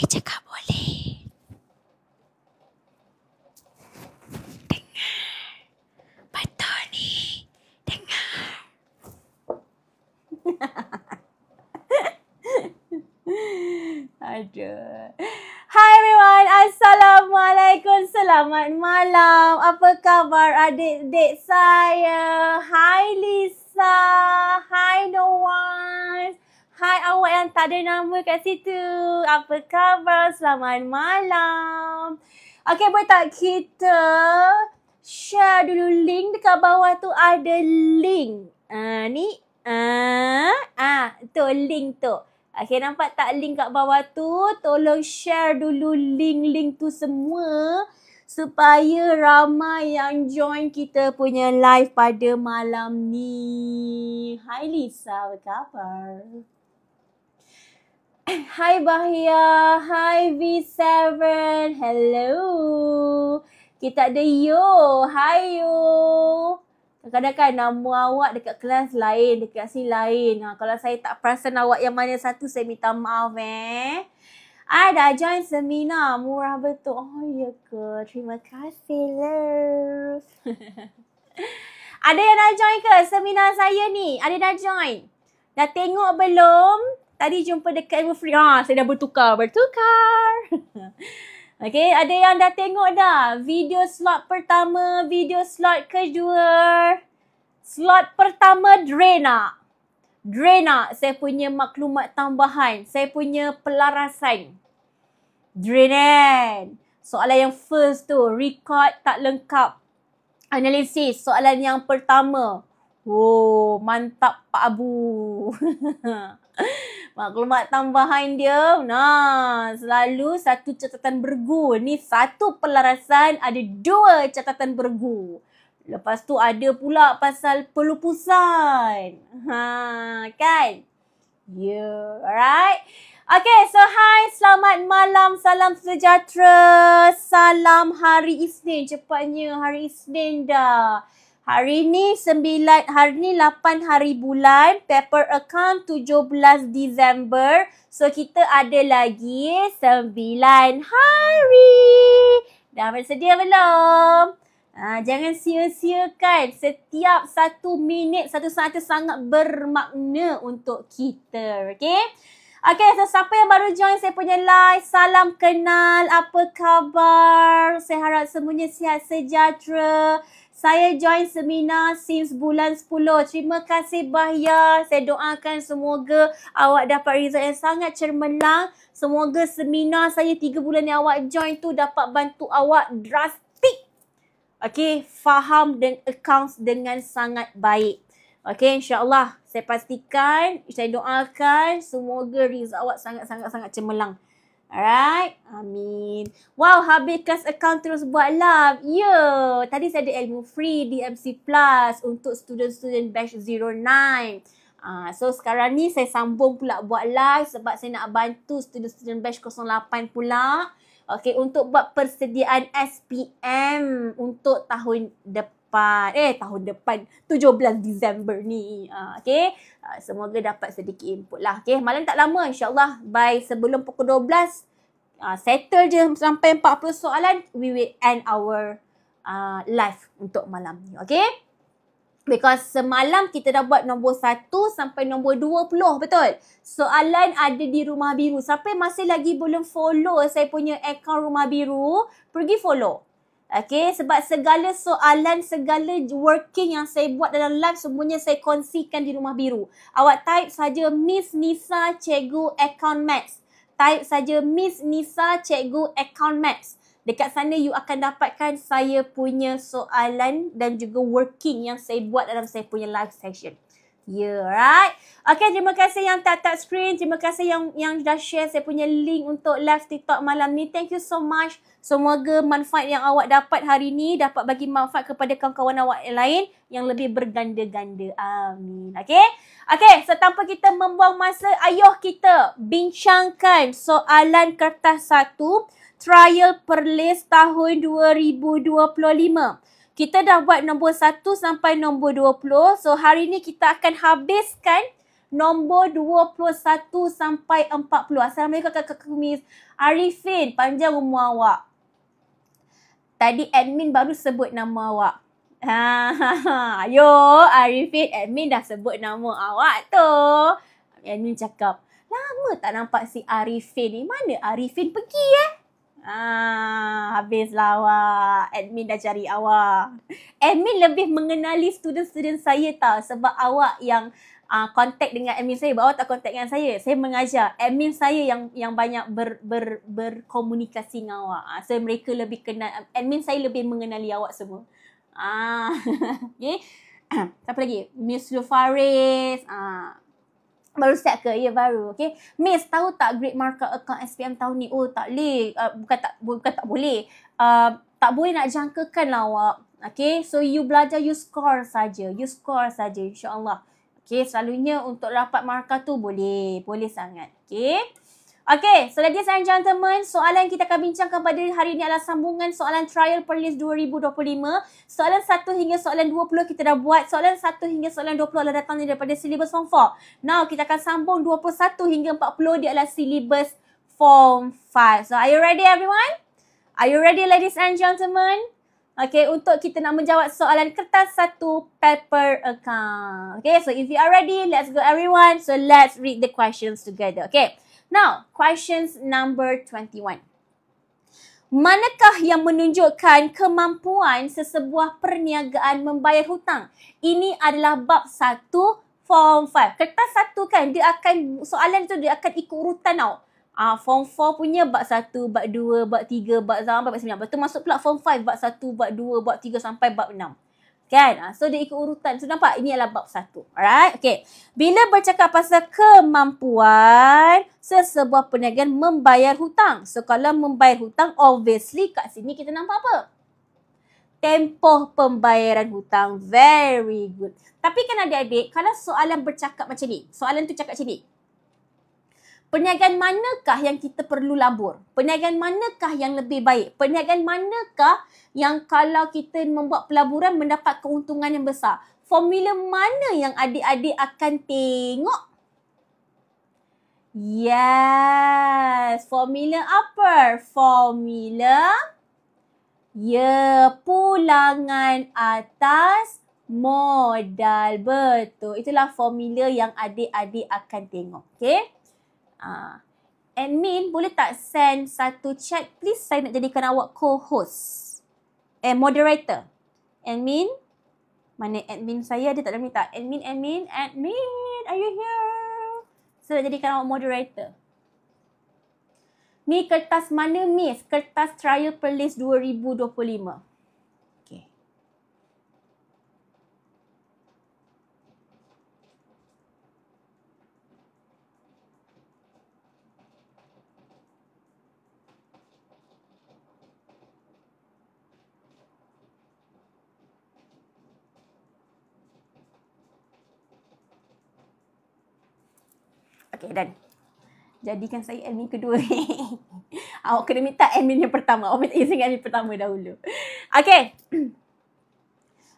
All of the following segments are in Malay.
Boleh cakap boleh. Dengar. Betul ni. Dengar. Aduh. Hi everyone. Assalamualaikum. Selamat malam. Apa khabar adik-adik saya? Hi Lisa. Hi Noah. Hai awak yang tak ada nama kat situ. Apa khabar? Selamat malam. Okay, boleh tak kita share dulu link dekat bawah tu ada link. Tu link tu. Okay, nampak tak link kat bawah tu? Tolong share dulu link-link tu semua supaya ramai yang join kita punya live pada malam ni. Hai Lisa, apa khabar? Hai Bahia, hai V7, hello. Kita ada Yo, hai Yo. Kadang-kadang nama awak dekat kelas lain, dekat sini lain. Kalau saya tak perasan awak yang mana satu, saya minta maaf dah join seminar, murah betul. Oh ya ke, terima kasih love. Ada yang dah join ke seminar saya ni? Ada dah join? Dah tengok belum? Tadi jumpa dekat Ilmu Free. Saya dah bertukar. Okay, ada yang dah tengok dah? Video slot pertama, video slot kedua. Slot pertama Drena. Saya punya maklumat tambahan. Saya punya pelarasan. Drenan. Soalan yang first tu, record tak lengkap. Analisis, soalan yang pertama. Oh, mantap Pak Abu. Maklumat tambahan dia, selalu satu catatan bergu. Ni satu pelarasan, ada dua catatan bergu. Lepas tu ada pula pasal pelupusan. Kan? Alright. Okay, so hi, selamat malam, salam sejahtera, salam hari Isnin. Cepatnya hari Isnin dah. Hari ni 8 hari bulan, paper account 17 Disember. So kita ada lagi 9 hari. Dah bersedia belum? Jangan sia-siakan. Setiap 1 minit, 1 saat sangat bermakna untuk kita. Okay, so siapa yang baru join saya punya live, salam kenal, apa khabar? Saya harap semuanya sihat sejahtera. Saya join seminar since bulan 10. Terima kasih Bahya. Saya doakan semoga awak dapat result yang sangat cemerlang. Semoga seminar saya 3 bulan yang awak join tu dapat bantu awak drastik. Okay, faham dan accounts dengan sangat baik. Okay, insyaAllah saya pastikan, saya doakan semoga result awak sangat-sangat cemerlang. Alright, amin. Wow, habis kelas account terus buat live. Tadi saya ada ilmu free DMC Plus untuk student-student batch 09. So sekarang ni saya sambung pula buat live sebab saya nak bantu student-student batch 08 pula. Okay, untuk buat persediaan SPM untuk tahun depan. Tahun depan 17 Disember ni. Okay, semoga dapat sedikit input lah. Okay, malam tak lama insyaAllah by sebelum pukul 12 settle je sampai 40 soalan, we will end our live untuk malam ni. Okay, because semalam kita dah buat nombor 1 sampai nombor 20, betul? Soalan ada di Rumah Biru. Siapa masih lagi belum follow saya punya account Rumah Biru, pergi follow. Okay, sebab segala soalan, segala working yang saya buat dalam live semuanya saya kongsikan di Rumah Biru. Awak type saja Miss Nisa Cikgu Account Maths. Type saja Miss Nisa Cikgu Account Maths. Dekat sana you akan dapatkan saya punya soalan dan juga working yang saya buat dalam saya punya live session. Right. Okay, terima kasih yang tap screen. Terima kasih yang dah share saya punya link untuk live TikTok malam ni. Thank you so much. Semoga manfaat yang awak dapat hari ni dapat bagi manfaat kepada kawan-kawan awak yang lain yang lebih berganda-ganda. Amin. Okay, so tanpa kita membuang masa, ayuh kita bincangkan soalan kertas 1 trial perlis tahun 2025. Kita dah buat nombor 1 sampai nombor 20. So hari ni kita akan habiskan nombor 21 sampai 40. Assalamualaikum Kakak Kumis. Arifin, panjang umur awak. Tadi admin baru sebut nama awak. Ayo Arifin, admin dah sebut nama awak tu. Admin cakap, lama tak nampak si Arifin ni. Mana Arifin pergi habislah awak. Admin dah cari awak. Admin lebih mengenali student-student saya tau. Sebab awak yang contact dengan admin saya. Awak tak contact dengan saya. Saya mengajar. Admin saya yang banyak berkomunikasi dengan awak. So mereka lebih kenal. Admin saya lebih mengenali awak semua. Okay. Siapa lagi? Miss Lufaris. Baru start ke? Ya, baru. Okay. Miss, tahu tak grade marker account SPM tahun ni? Oh, tak boleh. Bukan tak boleh. Tak boleh nak jangkakan lah awak. Okay. So, you belajar, you score saja. You score saja, insyaAllah. Okay. Selalunya untuk dapat markah tu boleh. Boleh sangat. Okay. Okay. So, ladies and gentlemen, soalan kita akan bincangkan pada hari ini adalah sambungan soalan trial per list 2025. Soalan 1 hingga soalan 20 kita dah buat. Soalan 1 hingga soalan 20 adalah datangnya daripada silibus Form 4. Now, kita akan sambung 21 hingga 40 dia adalah silibus Form 5. So, are you ready everyone? Are you ready ladies and gentlemen? Okay, untuk kita nak menjawab soalan kertas 1 paper account. Okay, so if you are ready, let's go everyone. So, let's read the questions together. Okay. Now, questions number 21. Manakah yang menunjukkan kemampuan sesebuah perniagaan membayar hutang? Ini adalah bab 1 Form 5. Kertas 1 kan, dia akan, soalan tu dia akan ikut urutan tau. Form 4 punya bab 1, bab 2, bab 3, bab 9, bab 9. Lepas tu masuk pula Form 5, bab 1, bab 2, bab 3 sampai bab 6. Kan? So, dia ikut urutan. So, nampak? Ini adalah bab 1. Alright? Okay. Bila bercakap pasal kemampuan sesebuah perniagaan membayar hutang. So, kalau membayar hutang, obviously kat sini kita nampak apa? Tempoh pembayaran hutang. Very good. Tapi kan adik-adik, kalau soalan bercakap macam ni, soalan tu cakap macam ni. Perniagaan manakah yang kita perlu labur? Perniagaan manakah yang lebih baik? Perniagaan manakah yang kalau kita membuat pelaburan mendapat keuntungan yang besar? Formula mana yang adik-adik akan tengok? Yes. Formula apa? Formula pulangan atas modal. Betul. Itulah formula yang adik-adik akan tengok. Okay? Admin boleh tak send satu chat please, saya nak jadikan awak co-host moderator. Admin, mana admin saya, dia tak ada minta. Admin, are you here? Saya nak jadikan awak moderator. Ni kertas mana miss? Kertas trial per list 2025. Okay, done. Jadikan saya admin kedua. Awak kena minta admin yang pertama. Awak minta izin admin pertama dahulu. Okay.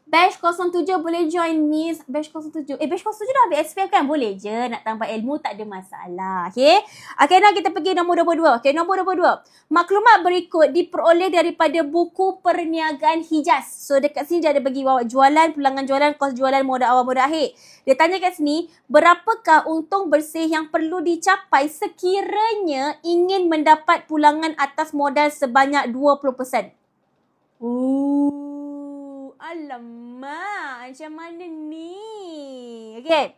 Batch 07 boleh join miss. Batch 07. Batch 07 dah habis SPM kan? Boleh je. Nak tambah ilmu tak ada masalah. Okay. Okay, now kita pergi nombor 22. Okay, nombor 22. Maklumat berikut diperoleh daripada buku perniagaan Hijaz. So, dekat sini dia ada bagi awak jualan, pulangan jualan, kos jualan, modal awal, modal akhir. Dia tanya kat sini, berapakah untung bersih yang perlu dicapai sekiranya ingin mendapat pulangan atas modal sebanyak 20%? Alamak, macam mana ni? Okay.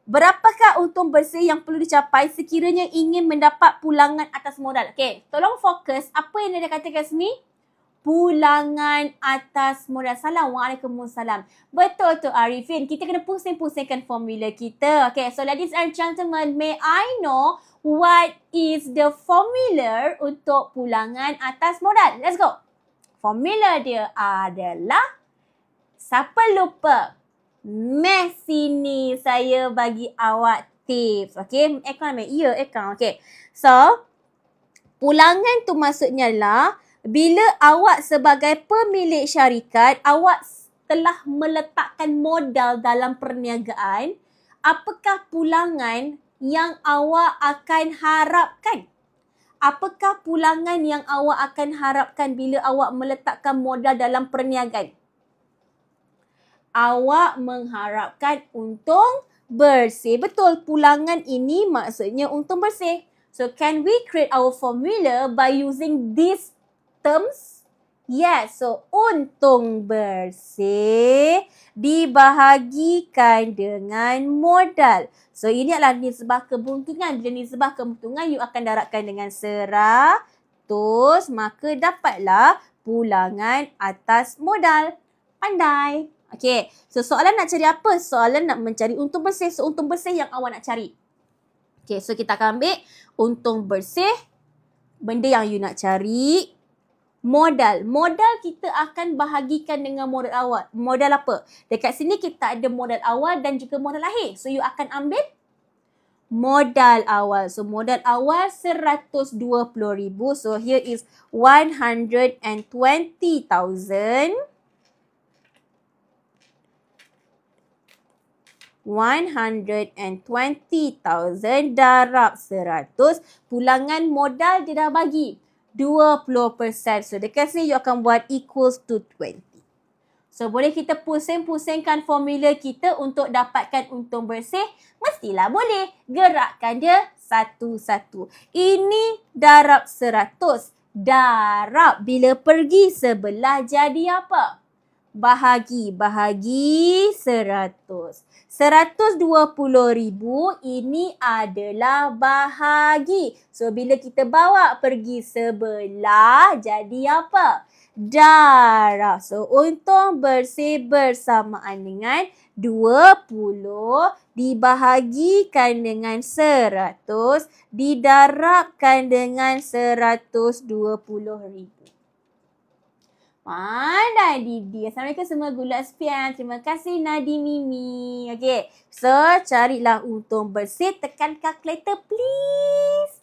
Berapakah untung bersih yang perlu dicapai sekiranya ingin mendapat pulangan atas modal? Okay, tolong fokus. Apa yang dia katakan sini? Pulangan atas modal. Waalaikumsalam. Betul tu Arifin. Kita kena pusing-pusingkan formula kita. Okay, so ladies and gentlemen, may I know what is the formula untuk pulangan atas modal? Let's go. Formula dia adalah, siapa lupa? Math sini saya bagi awak tips. Okay, account ya, account. Okay, so pulangan tu maksudnya lah bila awak sebagai pemilik syarikat, awak telah meletakkan modal dalam perniagaan, apakah pulangan yang awak akan harapkan? Apakah pulangan yang awak akan harapkan bila awak meletakkan modal dalam perniagaan? Awak mengharapkan untung bersih. Betul, pulangan ini maksudnya untung bersih. So, can we create our formula by using these terms? Yes, so untung bersih dibahagikan dengan modal. So, ini adalah nisbah keuntungan. Bila nisbah keuntungan, you akan darabkan dengan 100, maka dapatlah pulangan atas modal. Pandai. Okay, so soalan nak cari apa? Soalan nak mencari untung bersih. So, untung bersih yang awak nak cari. Okay, so kita akan ambil untung bersih. Benda yang you nak cari. Modal. Modal kita akan bahagikan dengan modal awal. Modal apa? Dekat sini kita ada modal awal dan juga modal akhir. So, you akan ambil modal awal. So, modal awal 120,000. So, here is 120,000. 120,000 darab 100. Pulangan modal dia dah bagi 20%. So, dekat sini you akan buat equals to 20. So, boleh kita pusing-pusingkan formula kita untuk dapatkan untung bersih? Mestilah boleh. Gerakkan dia satu-satu. Ini darab 100. Darab bila pergi sebelah jadi apa? Bahagi 100. 120,000 ini adalah bahagi. So, bila kita bawa pergi sebelah, jadi apa? Darab. So, untung bersih bersamaan dengan 20 dibahagikan dengan 100 didarabkan dengan 120,000. Pandai Didi. Assalamualaikum semua gula sepian. Terima kasih Nadi Mimi. Okay. So, carilah untung bersih. Tekan calculator please.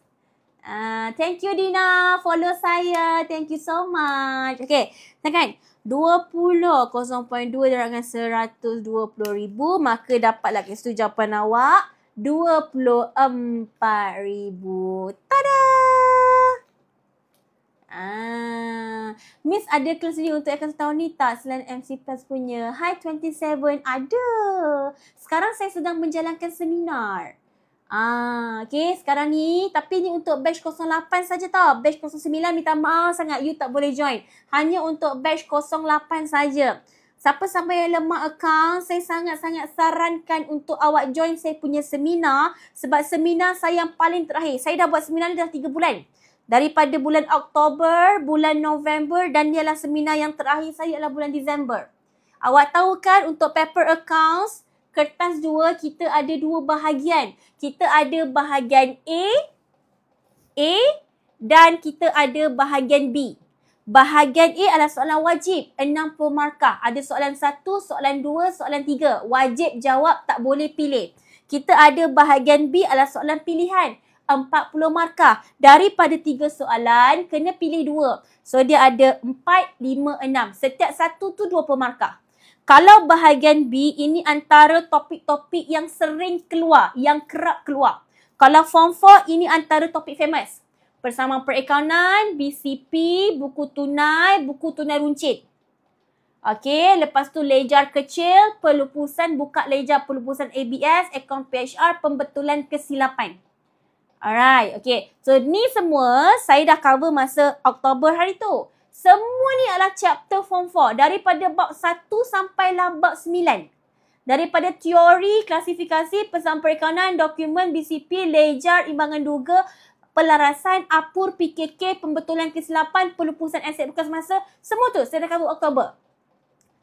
Thank you Dina. Follow saya. Thank you so much. Okay. Tekan. 20. 0.2 darabkan 120,000. Maka dapatlah kat situ jawapan awak. 24,000. Tada! Miss ada kelas ni untuk akan setahun ni tak selain MC Plus punya? Hi 27, ada. Sekarang saya sedang menjalankan seminar. Okay, sekarang ni. Tapi ni untuk batch 08 saja tau. Batch 09 minta maaf sangat you tak boleh join. Hanya untuk batch 08 saja. Siapa sampai yang lemah account, saya sangat-sangat sarankan untuk awak join saya punya seminar. Sebab seminar saya yang paling terakhir. Saya dah buat seminar ni dah 3 bulan. Daripada bulan Oktober, bulan November dan ialah seminar yang terakhir saya adalah bulan Disember. Awak tahu kan untuk paper accounts, kertas 2 kita ada 2 bahagian. Kita ada bahagian A dan kita ada bahagian B. Bahagian A adalah soalan wajib, 60 markah. Ada soalan 1, soalan 2, soalan 3. Wajib jawab, tak boleh pilih. Kita ada bahagian B adalah soalan pilihan. 40 markah. Daripada 3 soalan, kena pilih 2. So, dia ada 4, 5, 6. Setiap satu tu 20 markah. Kalau bahagian B, ini antara topik-topik yang sering keluar, yang kerap keluar. Kalau form 4, ini antara topik famous. Persamaan perakaunan, BCP, buku tunai runcit. Okey, lepas tu lejar kecil, pelupusan, buka lejar pelupusan ABS, akaun PHR, pembetulan kesilapan. Alright, okay. So, ni semua saya dah cover masa Oktober hari tu. Semua ni adalah chapter form 4. Daripada bab 1 sampailah bab 9. Daripada teori, klasifikasi, persamaan perakaunan, dokumen, BCP, lejar, imbangan duga, pelarasan, apur, PKK, pembetulan kesilapan, pelupusan aset bekas masa. Semua tu saya dah cover Oktober.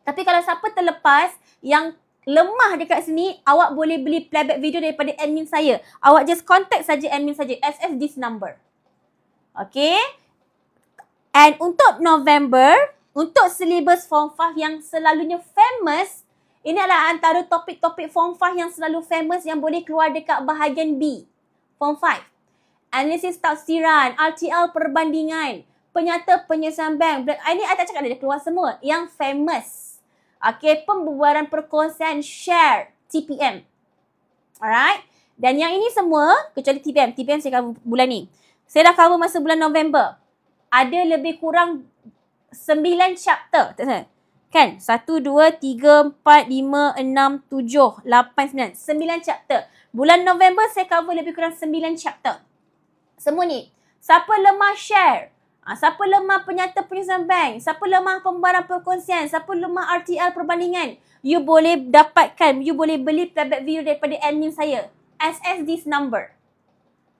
Tapi kalau siapa terlepas yang lemah dekat sini, awak boleh beli playback video daripada admin saya. Awak just contact saja admin saja. SS this number. Okay. And untuk November, untuk syllabus form 5 yang selalunya famous, ini adalah antara topik-topik form 5 yang selalu famous yang boleh keluar dekat bahagian B. Form 5. Analisis tafsiran, RTL perbandingan, penyata penyelesaian bank. Ini saya tak cakap dia keluar semua. Yang famous. Okay, pembubaran perkongsian share TPM. Alright. Dan yang ini semua, kecuali TPM. TPM saya cover bulan ni. Saya dah cover masa bulan November. Ada lebih kurang 9 chapter. Tak salah. Kan? 1, 2, 3, 4, 5, 6, 7, 8, 9. 9 chapter. Bulan November saya cover lebih kurang 9 chapter. Semua ni. Siapa lemah share? Siapa lemah penyata penyusunan bank? Siapa lemah pembayaran perkongsian? Siapa lemah RTL perbandingan? You boleh dapatkan, you boleh beli playback video daripada admin saya. SS this number.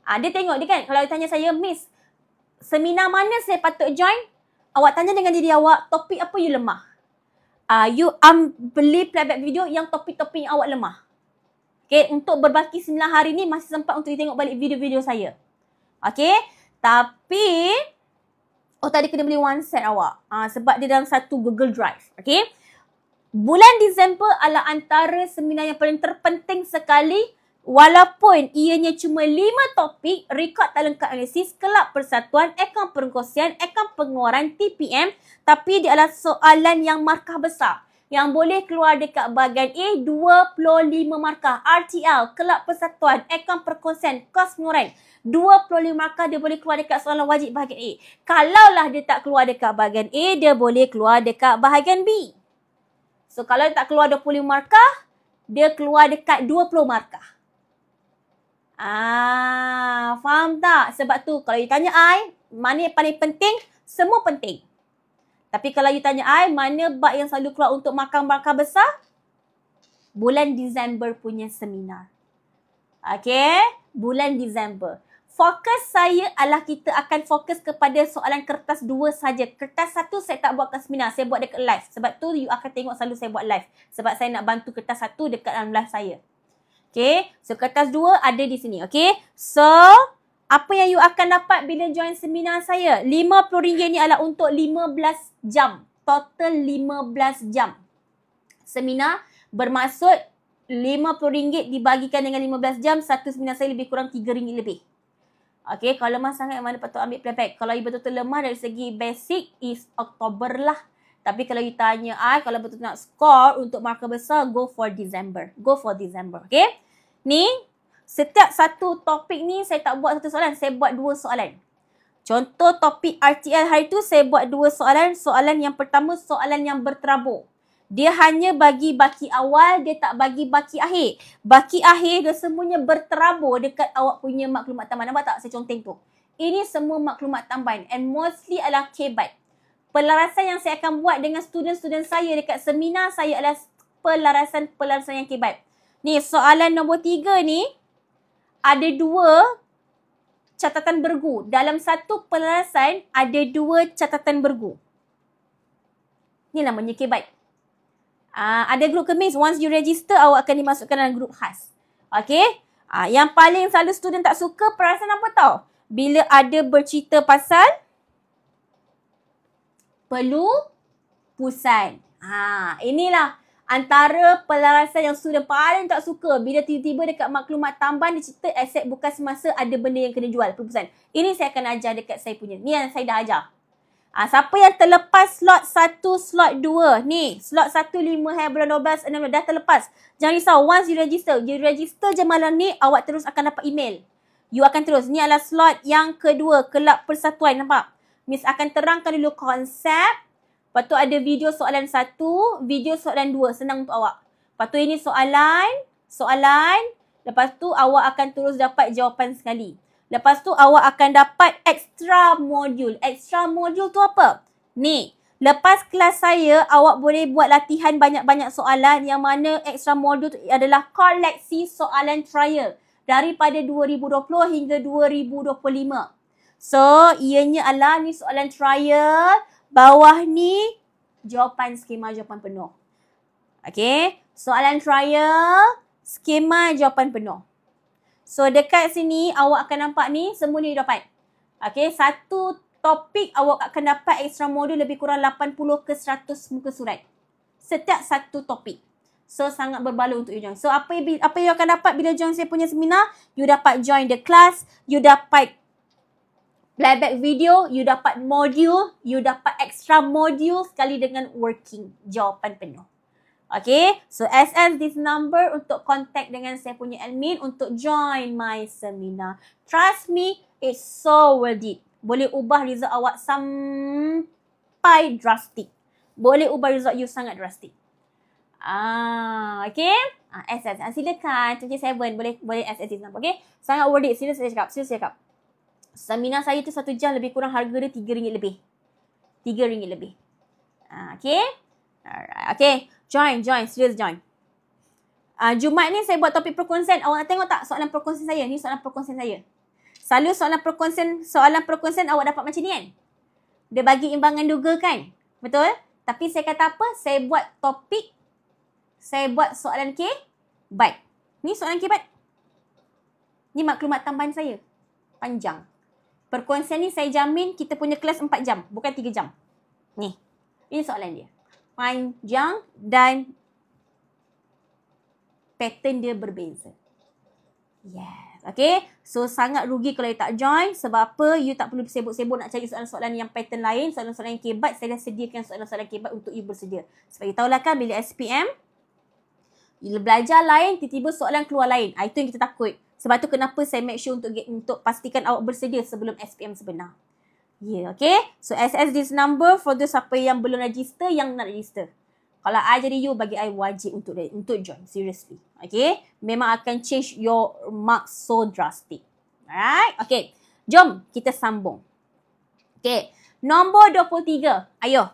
Dia tengok dia kan. Kalau dia tanya saya, Miss, seminar mana saya patut join? Awak tanya dengan diri awak, topik apa you lemah? You beli playback video yang topik-topik yang awak lemah. Okay, untuk berbaki seminar hari ni masih sempat untuk tengok balik video-video saya. Okay, tapi tadi kena beli one set awak. Sebab dia dalam satu Google Drive. Okay, bulan Disember adalah antara seminar yang paling terpenting sekali. Walaupun ianya cuma 5 topik, rekod tak lengkap analisis, kelab persatuan, akaun perkongsian, akaun pengeluaran, TPM, tapi dia adalah soalan yang markah besar. Yang boleh keluar dekat bahagian A, 25 markah. RTL, kelab persatuan, akaun perkongsian, kos pengeluaran. 25 markah dia boleh keluar dekat soalan wajib bahagian A. Kalaulah dia tak keluar dekat bahagian A, dia boleh keluar dekat bahagian B. So kalau dia tak keluar 25 markah, dia keluar dekat 20 markah. Faham tak? Sebab tu kalau you tanya I, mana yang paling penting? Semua penting. Tapi kalau you tanya I, mana bab yang selalu keluar untuk markah besar? Bulan Disember punya seminar. Okay? Bulan Disember. Fokus saya adalah kita akan fokus kepada soalan kertas 2 saja. Kertas 1 saya tak buat kat seminar, saya buat dekat live. Sebab tu you akan tengok selalu saya buat live. Sebab saya nak bantu kertas 1 dekat dalam live saya. Okay, so kertas 2 ada di sini. Okay, so apa yang you akan dapat bila join seminar saya? RM50 ni adalah untuk 15 jam. Total 15 jam. Seminar bermaksud RM50 dibagikan dengan 15 jam. Satu seminar saya lebih kurang RM3 lebih. Okay, kalau lemah sangat mana patut ambil playback? Kalau you betul-betul lemah dari segi basic is Oktober lah. Tapi kalau you tanya kalau betul nak score untuk markah besar, go for December. Go for December. Okay? Ni, setiap satu topik ni saya tak buat satu soalan. Saya buat 2 soalan. Contoh topik RTL hari tu, saya buat 2 soalan. Soalan yang pertama, soalan yang berterabur. Dia hanya bagi baki awal, dia tak bagi baki akhir. Baki akhir dia semuanya berterabur dekat awak punya maklumat tambahan. Nampak tak saya conteng tu? Ini semua maklumat tambahan. And mostly adalah KBAT. Pelarasan yang saya akan buat dengan student-student saya dekat seminar saya adalah pelarasan yang KBAT. Ni soalan nombor 3 ni ada 2 catatan bergu. Dalam satu pelarasan ada 2 catatan bergu. Ni namanya KBAT. Ada grup kemis. Once you register, awak akan dimasukkan dalam grup khas. Okay. Yang paling selalu student tak suka pelarasan apa tau? Bila ada bercerita pasal pelupusan. Inilah antara pelarasan yang student paling tak suka. Bila tiba-tiba dekat maklumat tambahan dia cerita aset bukan semasa ada benda yang kena jual, pelupusan. Ini saya akan ajar dekat saya punya. Ni yang saya dah ajar. Siapa yang terlepas slot 1, slot 2. Ni, slot 1, 5 hari bulan 12, 16 dah terlepas. Jangan risau, once you register je malam ni, awak terus akan dapat email. You akan terus. Ni adalah slot yang kedua, kelab persatuan. Nampak? Miss akan terangkan dulu konsep. Lepas tu ada video soalan 1, video soalan 2. Senang untuk awak. Lepas tu ini soalan. Lepas tu awak akan terus dapat jawapan sekali. Lepas tu awak akan dapat extra modul. Extra modul tu apa? Ni. Lepas kelas saya, awak boleh buat latihan banyak-banyak soalan. Yang mana extra modul tu adalah koleksi soalan trial. Daripada 2020 hingga 2025. So, ianya adalah ni soalan trial. Bawah ni jawapan skema jawapan penuh. Okay. Soalan trial, skema jawapan penuh. So, dekat sini awak akan nampak ni semua ni dapat. Okay. Satu topik awak akan dapat extra modul lebih kurang 80 ke 100 muka surat. Setiap satu topik. So, sangat berbaloi untuk you join. So, apa yang you akan dapat bila join saya punya seminar? You dapat join the class. You dapat playback video. You dapat modul. You dapat extra modul sekali dengan working jawapan penuh. Okay, so SS this number untuk contact dengan saya punya admin untuk join my seminar. Trust me, it's so worth it. Boleh ubah result awak sampai drastic. Boleh ubah result you sangat drastic. Okay. SS. Silakan. 27 boleh SS this number. Okay. Sangat worth it. Serius saya cakap. Seminar saya tu 1 jam lebih kurang harga dia RM3 lebih. RM3 lebih. Okay. Alright. Okay. Join. Serius join. Jumaat ni saya buat topik perkongsian. Awak nak tengok tak soalan perkongsian saya? Ni soalan perkongsian saya. Selalu soalan perkongsian awak dapat macam ni kan? Dia bagi imbangan duga kan? Betul? Tapi saya kata apa? Saya buat topik. Saya buat soalan kebat. Ni soalan kebat. Ni maklumat tambahan saya. Panjang. Perkongsian ni saya jamin kita punya kelas 4 jam. Bukan 3 jam. Ni. Ini soalan dia. Panjang dan pattern dia berbeza. Yes. Okay. So, sangat rugi kalau you tak join. Sebab apa? You tak perlu sibuk-sibuk nak cari soalan-soalan yang pattern lain. Soalan-soalan yang kebat. Saya dah sediakan soalan-soalan kebat untuk you bersedia. Sebab you tahulah kan bila SPM, you belajar lain, tiba-tiba soalan keluar lain. Itu yang kita takut. Sebab tu kenapa saya make sure untuk pastikan awak bersedia sebelum SPM sebenar. Yeah, okay. So, SS this number for those siapa yang belum register, yang nak register. Kalau I jadi you, bagi I wajib untuk join. Seriously. Okay. Memang akan change your marks so drastic. Alright. Okay. Jom kita sambung. Okay. Nombor 23. Ayo.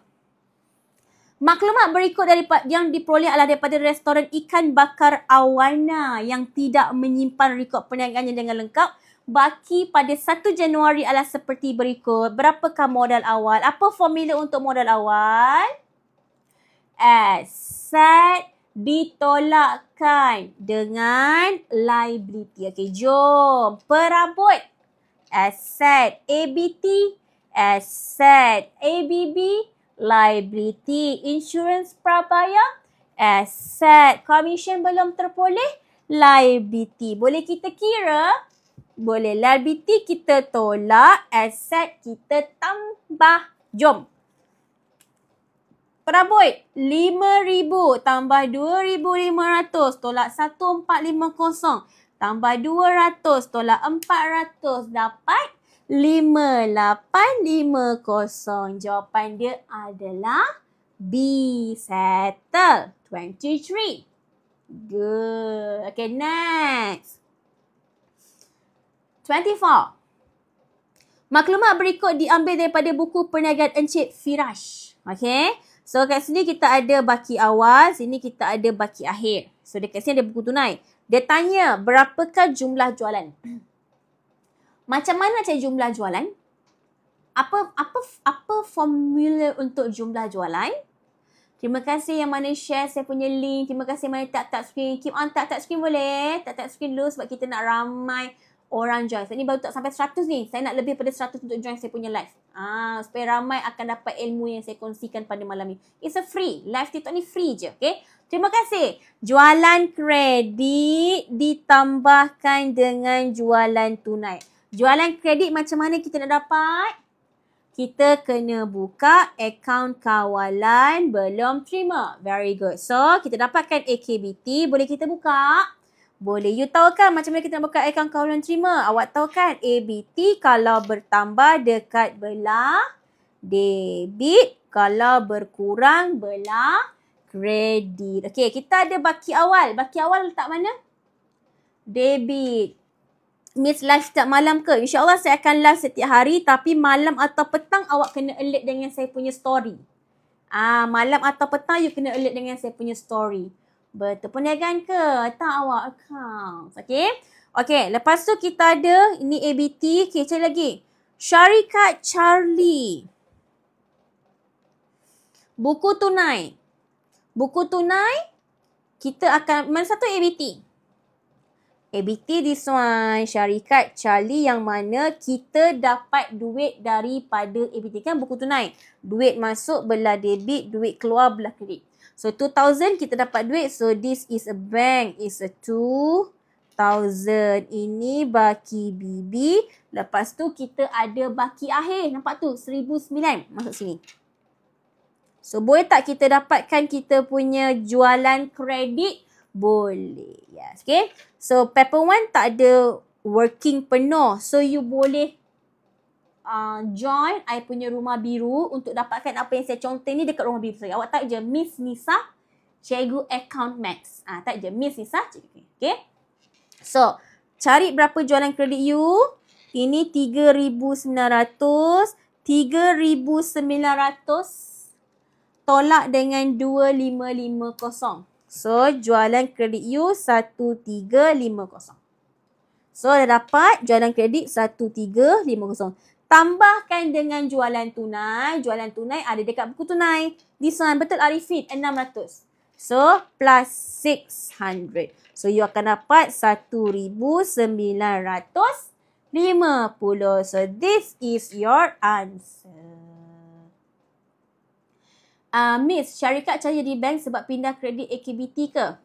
Maklumat berikut yang diperoleh adalah daripada restoran ikan bakar Awana yang tidak menyimpan rekod perniagaannya dengan lengkap. Baki pada 1 Januari adalah seperti berikut. Berapakah modal awal? Apa formula untuk modal awal? Aset ditolakkan dengan liability. Okey, jom. Perabot. Aset ABT. Aset ABB. Liability. Insurans prabayar. Aset. Commission belum terpoleh. Liability. Boleh kita kira? Boleh. Liability kita tolak. Aset kita tambah. Jom. Perabot, 5,000 tambah 2,500 tolak 1,450 tambah 200 tolak 400 dapat 5,850. Jawapan dia adalah B. Settle. 23. Good. Okay, next. 24. Maklumat berikut diambil daripada buku perniagaan Encik Firash. Okay. So, kat sini kita ada baki awal. Sini kita ada baki akhir. So, dekat sini ada buku tunai. Dia tanya, berapakah jumlah jualan? Macam mana cari jumlah jualan? Apa formula untuk jumlah jualan? Terima kasih yang mana share saya punya link. Terima kasih yang mana tap screen. Keep on tap screen boleh? Tap screen dulu sebab kita nak ramai orang join. Saya ni baru tak sampai 100 ni. Saya nak lebih pada 100 untuk join saya punya live. Supaya ramai akan dapat ilmu yang saya kongsikan pada malam ni. It's a free. Live TikTok ni free je. Okay. Terima kasih. Jualan kredit ditambahkan dengan jualan tunai. Jualan kredit macam mana kita nak dapat? Kita kena buka akaun kawalan belum terima. Very good. So, kita dapatkan AKBT. Boleh kita buka? Boleh. You tahu kan macam mana kita nak buka akaun kawalan terima? Awak tahu kan ABT kalau bertambah dekat belah debit. Kalau berkurang belah kredit. Okey, kita ada baki awal. Baki awal letak mana? Debit. Miss live setiap malam ke? InsyaAllah saya akan live setiap hari. Tapi malam atau petang awak kena alert dengan saya punya story. Malam atau petang you kena alert dengan saya punya story. Betul perniagaan ke? Tak awak account. Okay. Okay. Lepas tu kita ada. Ini ABT. Okay. Cari lagi. Syarikat Charlie. Buku tunai. Buku tunai. Kita akan. Mana satu ABT? ABT this one. Syarikat Charlie yang mana kita dapat duit daripada ABT. Kan buku tunai. Duit masuk belah debit. Duit keluar belah kredit. So, 2,000 kita dapat duit. So, this is a bank. It's a 2,000. Ini baki BB. Lepas tu, kita ada baki akhir. Nampak tu? 1,009. Masuk sini. So, boleh tak kita dapatkan kita punya jualan kredit? Boleh. Yes, okay. So, paper 1 tak ada working penuh. So, you boleh join I punya rumah biru untuk dapatkan apa yang saya contoh ni dekat rumah biru saya. Awak type je Miss Nisa, Cikgu Account Max. Type je Miss Nisa, Cikgu. Okay. So, cari berapa jualan kredit you. Ini 3,900. 3,900 tolak dengan 2,550. So, jualan kredit you 1,350. So, dah dapat jualan kredit 1,350. Tambahkan dengan jualan tunai. Jualan tunai ada dekat buku tunai. This one, betul Arifin, 600. So, plus 600. So, you akan dapat 1,950. So, this is your answer. Miss, syarikat cari di bank sebab pindah kredit AKBT ke?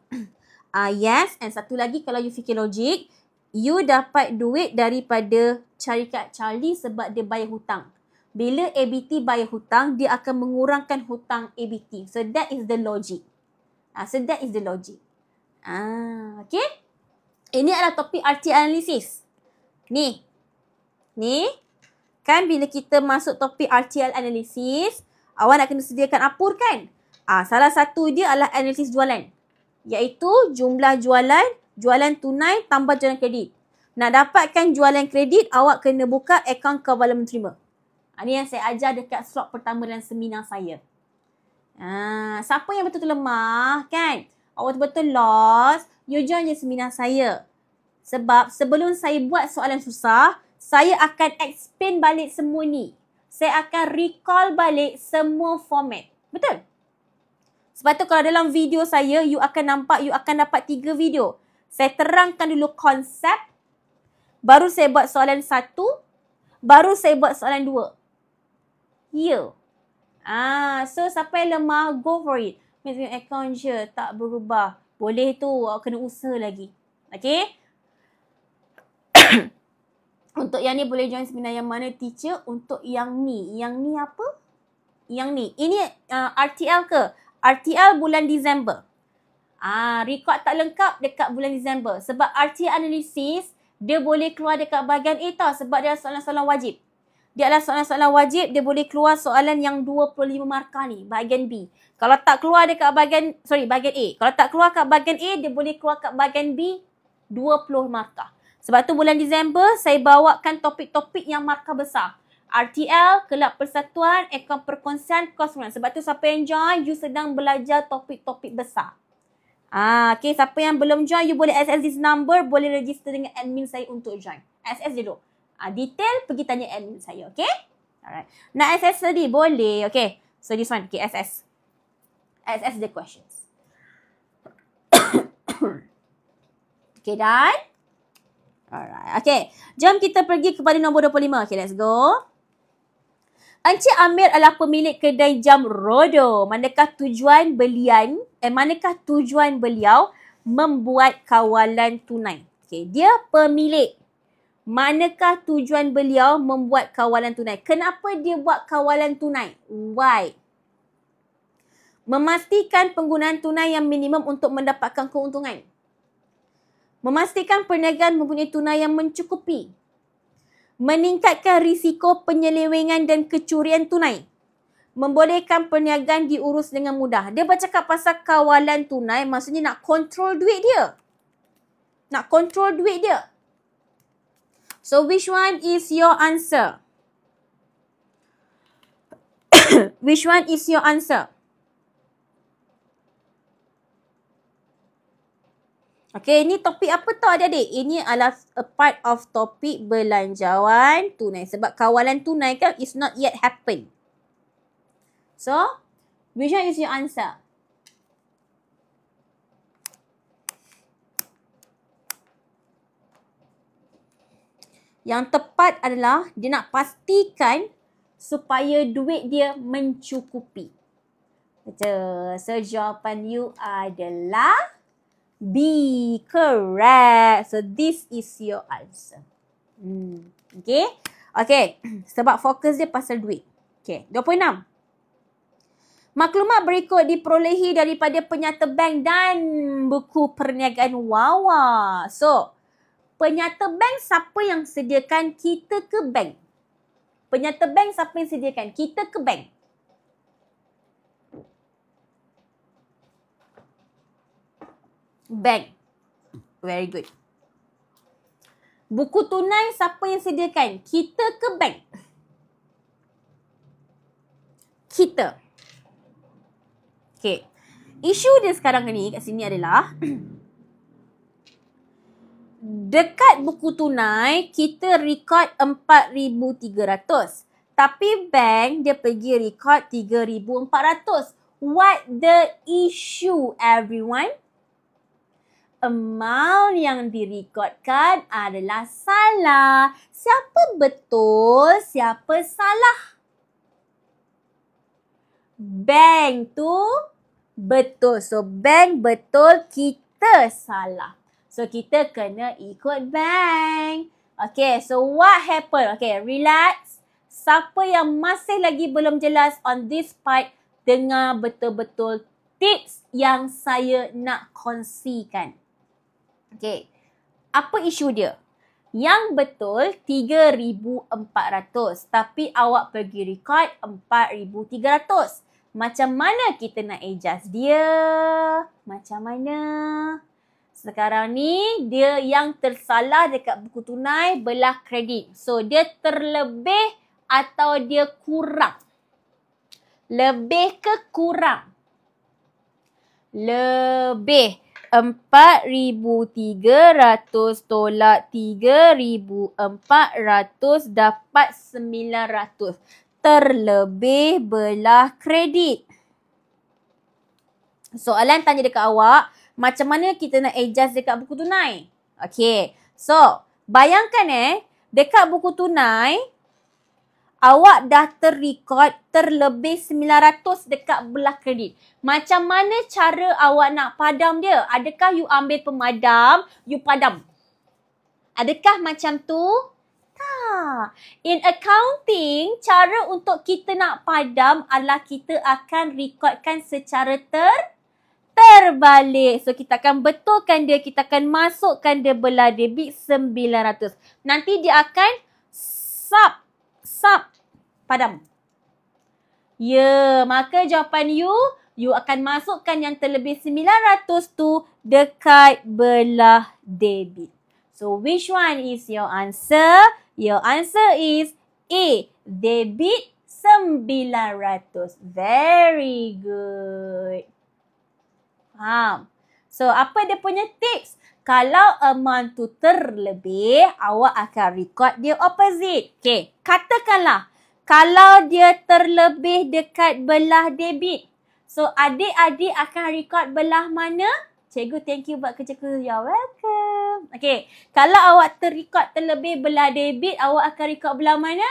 Yes. And satu lagi, kalau you fikir logik, you dapat duit daripada syarikat Charlie sebab dia bayar hutang. Bila ABT bayar hutang, dia akan mengurangkan hutang ABT. So, that is the logic. Okay. Ini adalah topik RT analysis. Ni. Kan bila kita masuk topik RTL analysis, awak nak kena sediakan apur kan? Salah satu dia adalah analisis jualan. Iaitu jumlah jualan, jualan tunai tambah jualan kredit. Nak dapatkan jualan kredit, awak kena buka akaun kawalan menerima. Ini yang saya ajar dekat slot pertama dalam seminar saya. Siapa yang betul-betul lemah kan? Awak betul-betul lost, you join je seminar saya. Sebab sebelum saya buat soalan susah, saya akan explain balik semua ni. Saya akan recall balik semua format. Betul? Sebab tu kalau dalam video saya, you akan nampak, you akan dapat 3 video. Saya terangkan dulu konsep. Baru saya buat soalan 1. Baru saya buat soalan 2. Ya. So siapa yang lemah, go for it. Miss, account je, tak berubah. Boleh tu, kena usaha lagi. Okay? Untuk yang ni boleh join seminar yang mana teacher. Untuk yang ni. Yang ni apa? Yang ni. Ini RTL ke? RTL bulan Disember. Rekod tak lengkap dekat bulan Disember. Sebab RTL analysis, dia boleh keluar dekat bahagian A tau. Sebab dia soalan-soalan wajib. Dia adalah soalan-soalan wajib. Dia boleh keluar soalan yang 25 markah ni. Bahagian B. Kalau tak keluar dekat bahagian A. Kalau tak keluar kat bahagian A, dia boleh keluar kat bahagian B 20 markah. Sebab tu bulan Disember, saya bawakan topik-topik yang markah besar. RTL, Kelab Persatuan, Akaun Perkongsian, Kos Runang. Sebab tu siapa yang join, you sedang belajar topik-topik besar. Okay, siapa yang belum join, you boleh access this number, boleh register dengan admin saya untuk join. Access dulu. Detail, pergi tanya admin saya, okay? Alright. Nak access tadi? Boleh, okay. So this one, okay, access. Access the questions. Okay, done? Alright, okay. Jom kita pergi kepada nombor 25. Okay, let's go. Encik Amir adalah pemilik kedai jam Rodo. Manakah tujuan beliau membuat kawalan tunai? Okay, dia pemilik. Manakah tujuan beliau membuat kawalan tunai? Kenapa dia buat kawalan tunai? Why? Memastikan penggunaan tunai yang minimum untuk mendapatkan keuntungan. Memastikan perniagaan mempunyai tunai yang mencukupi. Meningkatkan risiko penyelewengan dan kecurian tunai. Membolehkan perniagaan diurus dengan mudah. Dia bercakap pasal kawalan tunai, maksudnya nak kontrol duit dia. Nak kontrol duit dia. So, which one is your answer? Which one is your answer? Okay, ini topik apa tau adik-adik? Ini adalah a part of topik belanjawan tunai. Sebab kawalan tunai kan is not yet happen. So, which one is your answer? Yang tepat adalah dia nak pastikan supaya duit dia mencukupi. Betul. So, jawapan you adalah B. Correct. So, this is your answer. Okay. Okay. Sebab fokus dia pasal duit. Okay. 26. Maklumat berikut diperolehi daripada penyata bank dan buku perniagaan Wawa. So, penyata bank siapa yang sediakan? Kita ke bank? Penyata bank siapa yang sediakan? Kita ke bank? Bank. Very good. Buku tunai siapa yang sediakan? Kita ke bank? Kita. Okay. Isu dia sekarang ni kat sini adalah dekat buku tunai kita record 4,300. Tapi bank dia pergi record 3,400. What the issue, everyone? Amount yang direkodkan adalah salah. Siapa betul? Siapa salah? Bank tu betul. So, bank betul, kita salah. So, kita kena ikut bank. Okay, so what happened? Okay, relax. Siapa yang masih lagi belum jelas on this part, dengar betul-betul tips yang saya nak kongsikan. Okay, apa isu dia? Yang betul 3,400 tapi awak pergi record 4,300. Macam mana kita nak adjust dia? Macam mana? Sekarang ni dia yang tersalah dekat buku tunai belah kredit. So dia terlebih atau dia kurang? Lebih ke kurang? Lebih. 4,300 tolak 3,400 dapat 900. Terlebih belah kredit. Soalan tanya dekat awak, macam mana kita nak adjust dekat buku tunai? Okay, so bayangkan dekat buku tunai, awak dah terrecord terlebih 900 dekat belah kredit. Macam mana cara awak nak padam dia? Adakah you ambil pemadam, you padam? Adakah macam tu? Tak. In accounting, cara untuk kita nak padam adalah kita akan recordkan secara terbalik. So, kita akan betulkan dia. Kita akan masukkan dia belah debit 900. Nanti dia akan sub padam. Ya, maka jawapan you akan masukkan yang terlebih 900 tu dekat belah debit. So, which one is your answer? Your answer is A. Debit 900. Very good. Faham? So, apa dia punya tips? Kalau amount tu terlebih, awak akan record dia opposite. Okay, katakanlah kalau dia terlebih dekat belah debit. So, adik-adik akan record belah mana? Cikgu, thank you buat kerja ku. You're welcome. Okay, kalau awak terrecord terlebih belah debit, awak akan record belah mana?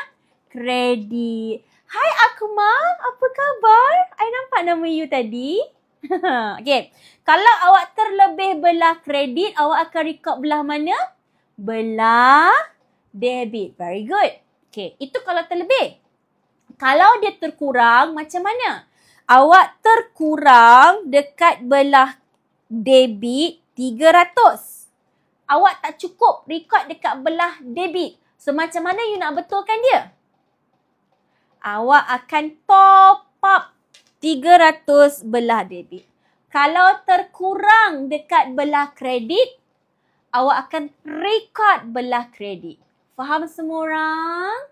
Kredit. Hai Akmal, apa khabar? I nampak nama you tadi. Okay, kalau awak terlebih belah kredit, awak akan record belah mana? Belah debit. Very good. Okay, itu kalau terlebih. Kalau dia terkurang, macam mana? Awak terkurang dekat belah debit 300. Awak tak cukup record dekat belah debit. So, macam mana you nak betulkan dia? Awak akan top up 300 belah debit. Kalau terkurang dekat belah kredit, awak akan record belah kredit. Faham semua orang?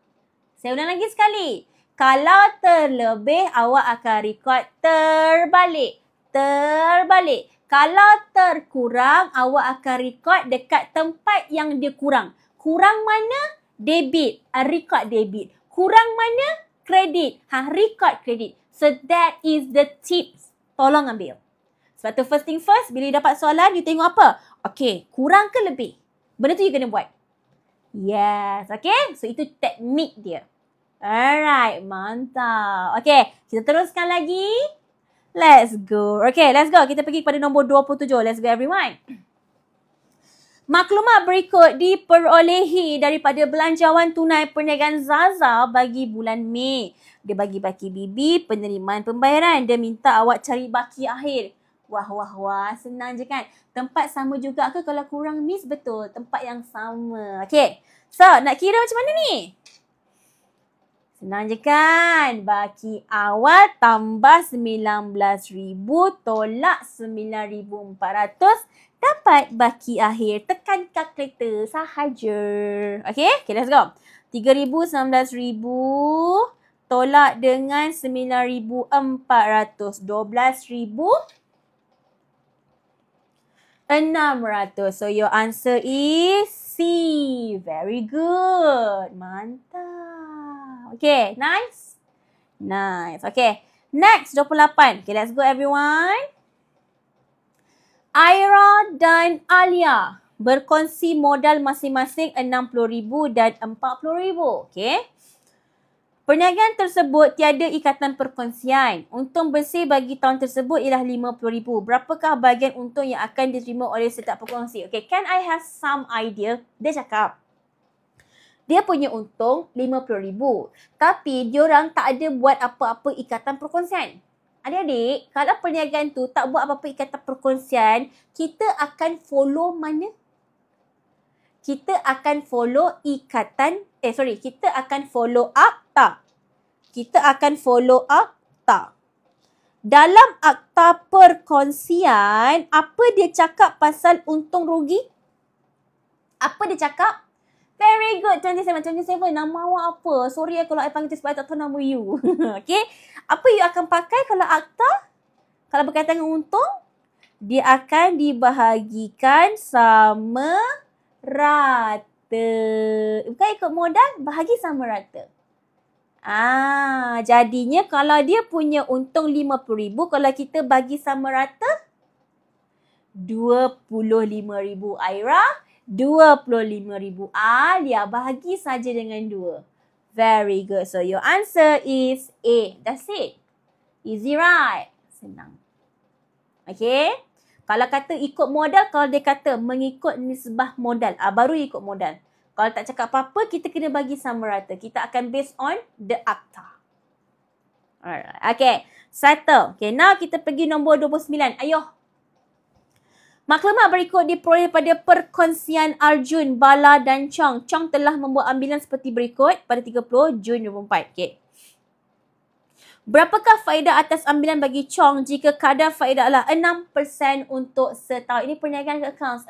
Saya ulang lagi sekali. Kalau terlebih, awak akan record terbalik. Terbalik. Kalau terkurang, awak akan record dekat tempat yang dia kurang. Kurang mana? Debit. Record debit. Kurang mana? Kredit. Record kredit. So that is the tips. Tolong ambil. Sebab tu first thing first, bila you dapat soalan, you tengok apa? Okay, kurang ke lebih? Benda tu you kena buat. Yes, okay? So itu teknik dia. Alright, mantap. Okay, kita teruskan lagi. Let's go. Okay, let's go. Kita pergi kepada nombor 27. Let's go everyone. Maklumat berikut diperolehi daripada belanjawan tunai perniagaan Zaza bagi bulan Mei. Dia bagi baki bibi penerimaan pembayaran. Dia minta awak cari baki akhir. Wah, senang je kan? Tempat sama juga ke kalau kurang miss? Betul, tempat yang sama. Okay, so nak kira macam mana ni? Senang je kan? Baki awal tambah 19,000 tolak 9,400 dapat baki akhir. Tekan kalkulator sahaja. Okay, let's go. 3,000, 19,000 tolak dengan 9,400. 12,600. So your answer is C. Very good. Mantap. Okay, nice. Okay, next 28. Okay, let's go everyone. Aira dan Alia berkongsi modal masing-masing 60,000 dan 40,000. Okay. Perniagaan tersebut tiada ikatan perkongsian. Untung bersih bagi tahun tersebut ialah 50,000. Berapakah bahagian untung yang akan diterima oleh setiap perkongsi? Okay, can I have some idea? Dia cakap, dia punya untung 50,000. Tapi diorang tak ada buat apa-apa ikatan perkongsian. Adik-adik, kalau perniagaan tu tak buat apa-apa ikatan perkongsian, kita akan follow mana? Kita akan follow kita akan follow up tak? Kita akan follow up tak? Dalam akta perkongsian, apa dia cakap pasal untung rugi? Apa dia cakap? Very good, 27. Nama awak apa? Sorry kalau I panggil tu sebab I tak tahu nama you. Okay. Apa you akan pakai kalau akta? Kalau berkaitan dengan untung? Dia akan dibahagikan sama rata. Bukan ikut modal, bahagi sama rata. Jadinya kalau dia punya untung 50,000, kalau kita bagi sama rata, 25,000 Aira, 25,000 Alia, bahagi saja dengan 2. Very good. So your answer is A. That's it. Easy right? Senang. Okay. Kalau kata ikut modal, kalau dia kata mengikut nisbah modal, baru ikut modal. Kalau tak cakap apa-apa, kita kena bagi sama rata. Kita akan based on the akta. Alright. Okay. Settle. Okay. Now kita pergi nombor 29. Ayuh. Maklumat berikut diperoleh pada perkongsian Arjun, Bala dan Chong. Chong telah membuat ambilan seperti berikut pada 30 Jun 2024. Okay. Berapakah faedah atas ambilan bagi Chong jika kadar faedah adalah 6% untuk setahun? Ini perniagaan accounts.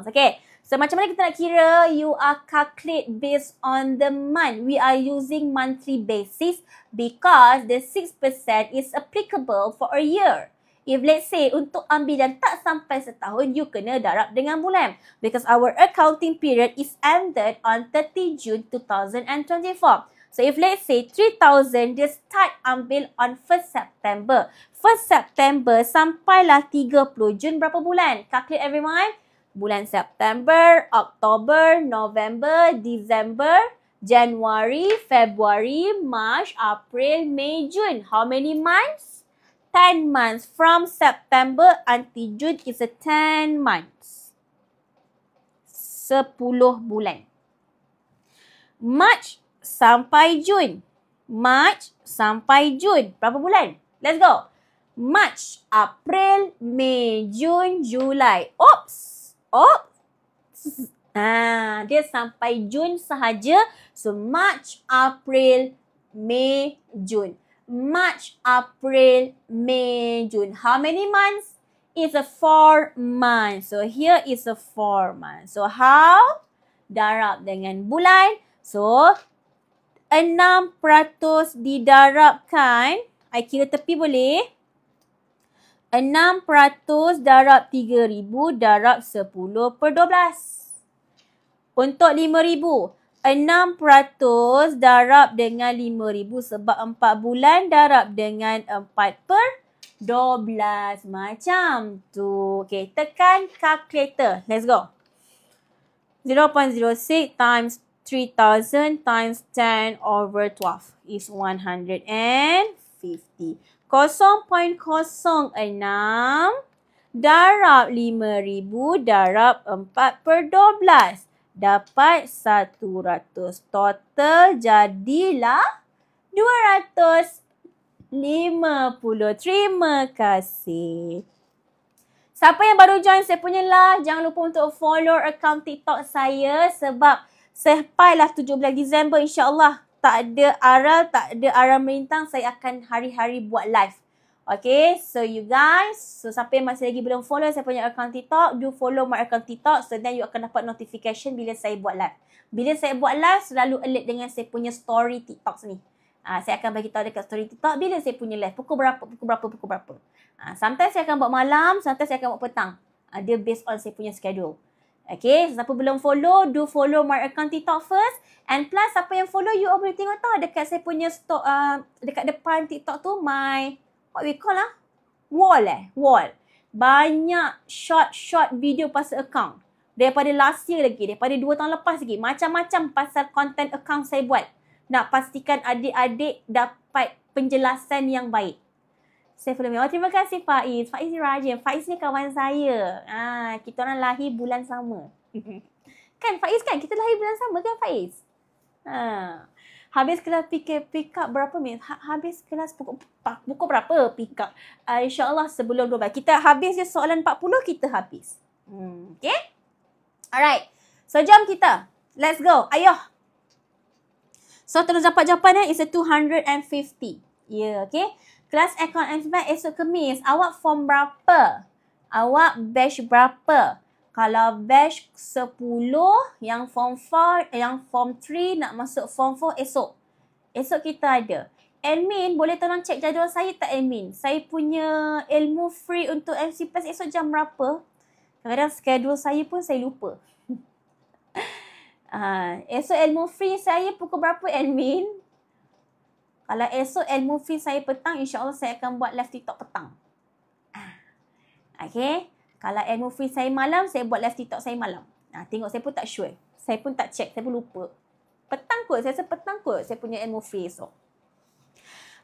Okay. So macam mana kita nak kira? You are calculate based on the month. We are using monthly basis because the 6% is applicable for a year. If let's say untuk ambilan tak sampai setahun, you kena darab dengan bulan. Because our accounting period is ended on 30 June 2024. So if let's say 3,000, dia start ambil on 1st September. 1st September sampailah 30 Jun, berapa bulan? Calculate everyone. Bulan September, Oktober, November, December, January, February, March, April, May, June. How many months? 10 months. From September until June is a 10 months. 10 bulan. March sampai Jun. March sampai Jun. Berapa bulan? Let's go. March, April, May, June, July. Oops. Dia sampai Jun sahaja. So March, April, May, June. March, April, May, June. How many months? It's a 4 months. So here is a 4 months. So how? Darab dengan bulan. So 6% didarabkan. I kira tepi boleh. 6% darab 3,000 darab 10 per 12. Untuk 5,000. 6% darab dengan 5,000 sebab 4 bulan darab dengan 4 per 12. Macam tu. Okay, tekan calculator. Let's go. 0.06 times 3,000 times 10 over 12 is 150. 0.06 darab 5,000 darab 4/12. Dapat 100. Total jadilah 250. Terima kasih. Siapa yang baru join saya punya live, jangan lupa untuk follow account TikTok saya sebab sampailah 17 Disember insya-Allah tak ada aral, tak ada arah melintang, saya akan hari-hari buat live. Okay, so you guys, so siapa yang masih lagi belum follow saya punya account TikTok, do follow my account TikTok so then you akan dapat notification bila saya buat live. Bila saya buat live, selalu alert dengan saya punya story TikTok ni. Saya akan bagi tahu dekat story TikTok bila saya punya live. Pukul berapa. Sometimes saya akan buat malam, sometimes saya akan buat petang. Dia based on saya punya schedule. Okay, siapa belum follow, do follow my account TikTok first. And plus, siapa yang follow, you all boleh tengok tau dekat saya punya dekat depan TikTok tu, my, what we call wall. Banyak short video pasal account. Daripada last year lagi, daripada 2 tahun lepas lagi. Macam-macam pasal content account saya buat. Nak pastikan adik-adik dapat penjelasan yang baik. Saya follow me. Oh, terima kasih Faiz. Faiz ni rajin. Faiz ni kawan saya. Kita orang lahir bulan sama. Kan Faiz kan? Kita lahir bulan sama kan Faiz? Habis kelas pick up berapa minit? Habis kelas pukul berapa pick up? InsyaAllah sebelum 12. Kita habis je soalan 40, kita habis. Okay? Alright. So, jom kita. Let's go. Ayuh. So, terus dapat jawapan is a 250. Yeah, okay. Kelas Econ MCMAT esok Khamis. Awak form berapa? Awak batch berapa? Kalau batch 10, yang form 4, yang form 3 nak masuk form 4 esok. Esok kita ada. Admin, boleh tolong cek jadual saya tak admin? Saya punya ilmu free untuk MC PAS esok jam berapa? Kadang-kadang schedule saya pun saya lupa. Esok ilmu free saya pukul berapa admin? Kalau esok ilmu free saya petang, insyaAllah saya akan buat live TikTok petang. Okay. Kalau ilmu free saya malam, saya buat live TikTok saya malam. Tengok saya pun tak sure. Saya pun tak check, saya pun lupa. Petang kot, saya rasa petang kot saya punya ilmu free esok.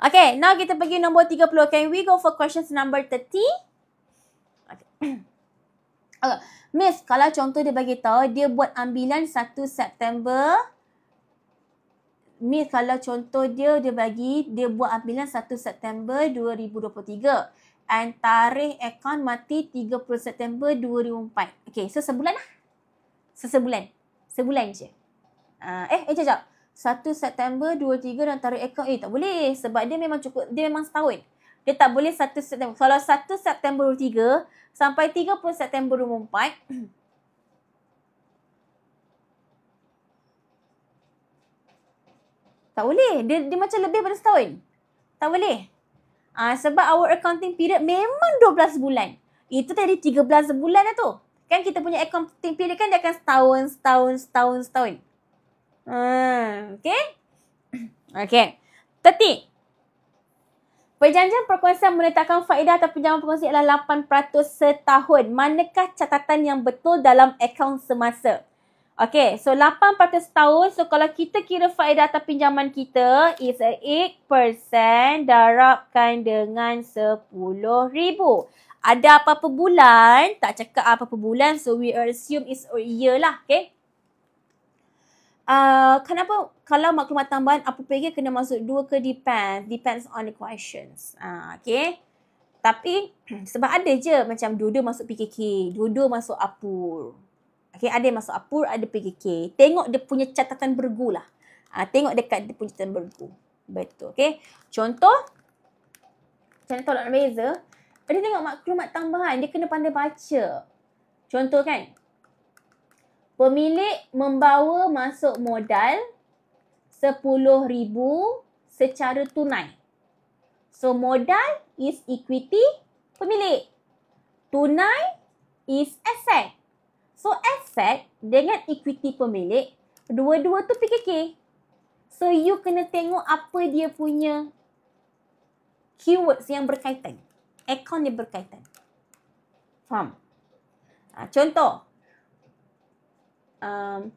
Okay, now kita pergi nombor 30. Can we go for questions number 30? Okay. Miss, kalau contoh dia bagi tahu dia buat ambilan 1 September. Miss, kalau contoh dia buat ambilan 1 September 2023 and tarikh akaun mati 30 September 2004. Okay, so sebulan lah. Sebulan je. Sekejap. 1 September 23 dan tarikh akaun tak boleh sebab dia memang cukup, dia memang setahun. Dia tak boleh 1 September. Kalau 1 September 23 sampai 30 September 2004 tak boleh. Dia macam lebih pada setahun. Tak boleh. Sebab our accounting period memang 12 bulan. Itu tadi 13 bulan dah tu. Kan kita punya accounting period kan dia akan setahun. Okay. Okay. 30. Perjanjian perkongsian menetapkan faedah atau pinjaman perkongsi adalah 8% setahun. Manakah catatan yang betul dalam akaun semasa? Okay, so 8% setahun. So kalau kita kira faedah atau pinjaman kita is 8% darabkan dengan 10,000. Ada apa-apa bulan, tak cakap apa-apa bulan, so we assume is a year lah, okay? Kenapa kalau maklumat tambahan apa pergi kena masuk 2 ke depends on the questions. Okay. Tapi sebab ada je macam dua-dua masuk PKK, dua-dua masuk APUR. Okay, ada yang masuk APUR, ada PKK. Tengok dia punya catatan bergu lah. Tengok dekat dia punya catatan bergu. Betul, okay. Contoh, macam mana tahu nak beza? Dia tengok maklumat tambahan, dia kena pandai baca. Contoh kan, pemilik membawa masuk modal 10,000 secara tunai. So, modal is equity pemilik. Tunai is asset. So, asset dengan equity pemilik, dua-dua tu PKK. So, you kena tengok apa dia punya keywords yang berkaitan. Akaun yang berkaitan. Faham? Contoh.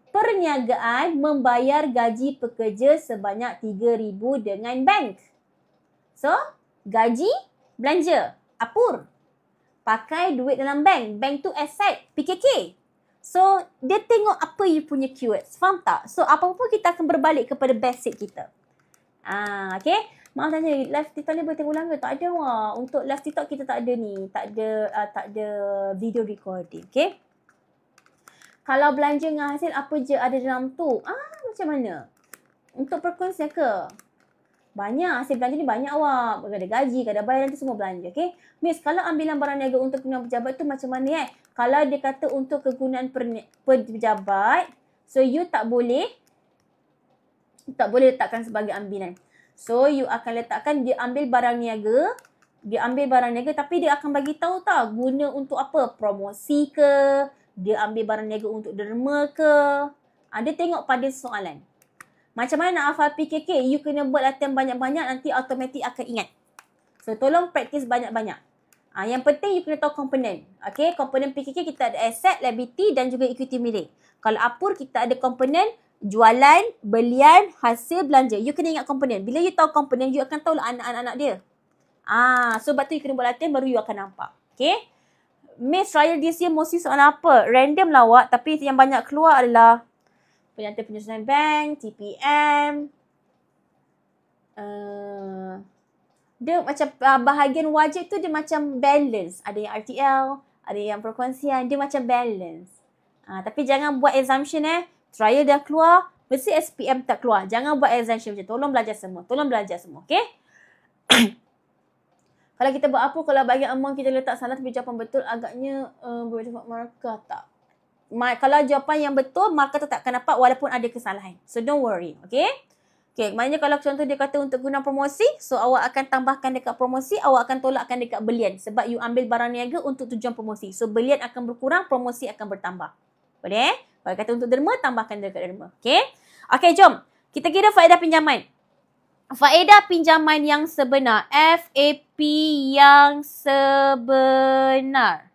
Perniagaan membayar gaji pekerja sebanyak 3,000 dengan bank. So, gaji, belanja, APUR. Pakai duit dalam bank. Bank tu aset. PKK. So, dia tengok apa you punya keywords. Faham tak? So, apa-apa kita akan berbalik kepada basic kita. Okay. Maaf tanya, live TikTok ni boleh tengok ulang ke? Tak ada wah. Untuk live TikTok kita tak ada ni. Tak ada video recording. Okay. Kalau belanja dengan hasil, apa je ada dalam tu? Macam mana? Untuk perkongsian ke? Banyak. Hasil belanja ni banyak awak. Ada gaji, ada bayar, nanti semua belanja. Okay. Miss, kalau ambilan barang niaga untuk kegunaan pejabat tu macam mana Kalau dia kata untuk kegunaan pejabat, so you tak boleh letakkan sebagai ambilan. So you akan letakkan dia ambil barang niaga, tapi dia akan bagi tahu tak guna untuk apa? Promosi ke? Dia ambil barang niaga untuk derma ke? Dia tengok pada soalan. Macam mana nak hafal PKK? You kena buat latihan banyak-banyak, nanti automatik akan ingat. So, tolong praktis banyak-banyak. Yang penting, you kena tahu komponen. Okay, komponen PKK kita ada asset, liability dan juga equity milik. Kalau Apur, kita ada komponen jualan, belian, hasil belanja. You kena ingat komponen. Bila you tahu komponen, you akan tahu anak-anak dia. So, sebab tu you kena buat latihan, baru you akan nampak. Okay. Miss, trial this year mostly soalan apa? Random lah awak, tapi yang banyak keluar adalah penyantai penyusunan bank, TPM. Dia macam bahagian wajib tu dia macam balance. Ada yang RTL, ada yang perkongsian. Dia macam balance. Tapi jangan buat assumption Trial dah keluar, mesti SPM tak keluar. Jangan buat assumption macam tolong belajar semua. Okay? Kalau kita buat apa, kalau bahagian amount kita letak salah tapi jawapan betul, agaknya boleh dapat markah tak? Kalau jawapan yang betul, markah tu tak akan dapat walaupun ada kesalahan. So, don't worry. Okay? Okay, maknanya kalau contoh dia kata untuk guna promosi, so awak akan tambahkan dekat promosi, awak akan tolakkan dekat belian. Sebab you ambil barang niaga untuk tujuan promosi. So, belian akan berkurang, promosi akan bertambah. Boleh? Kalau kata untuk derma, tambahkan dekat derma. Okay? Okay, jom. Kita kira faedah pinjaman. Faedah pinjaman yang sebenar. FAP yang sebenar.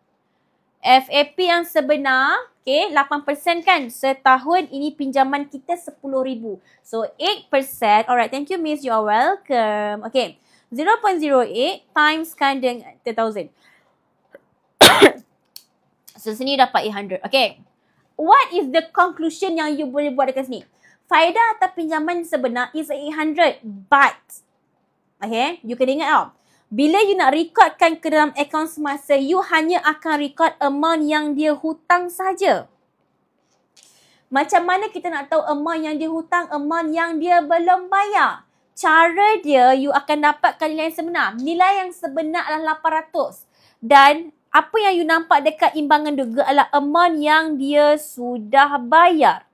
FAP yang sebenar, okay, 8% kan? Setahun ini pinjaman kita 10,000. So, 8%. Alright, thank you Miss. You are welcome. Okay, 0.08 times kan dengan 10,000. So, sini dapat 800. Okay. What is the conclusion yang you boleh buat dekat sini? Faedah atas pinjaman sebenar is 800. But, okay, you kena ingat tau. Bila you nak recordkan ke dalam akaun semasa, you hanya akan record amount yang dia hutang saja. Macam mana kita nak tahu amount yang dia hutang, amount yang dia belum bayar? Cara dia, you akan dapatkan nilai yang sebenar. Nilai yang sebenar adalah 800. Dan apa yang you nampak dekat imbangan juga adalah amount yang dia sudah bayar.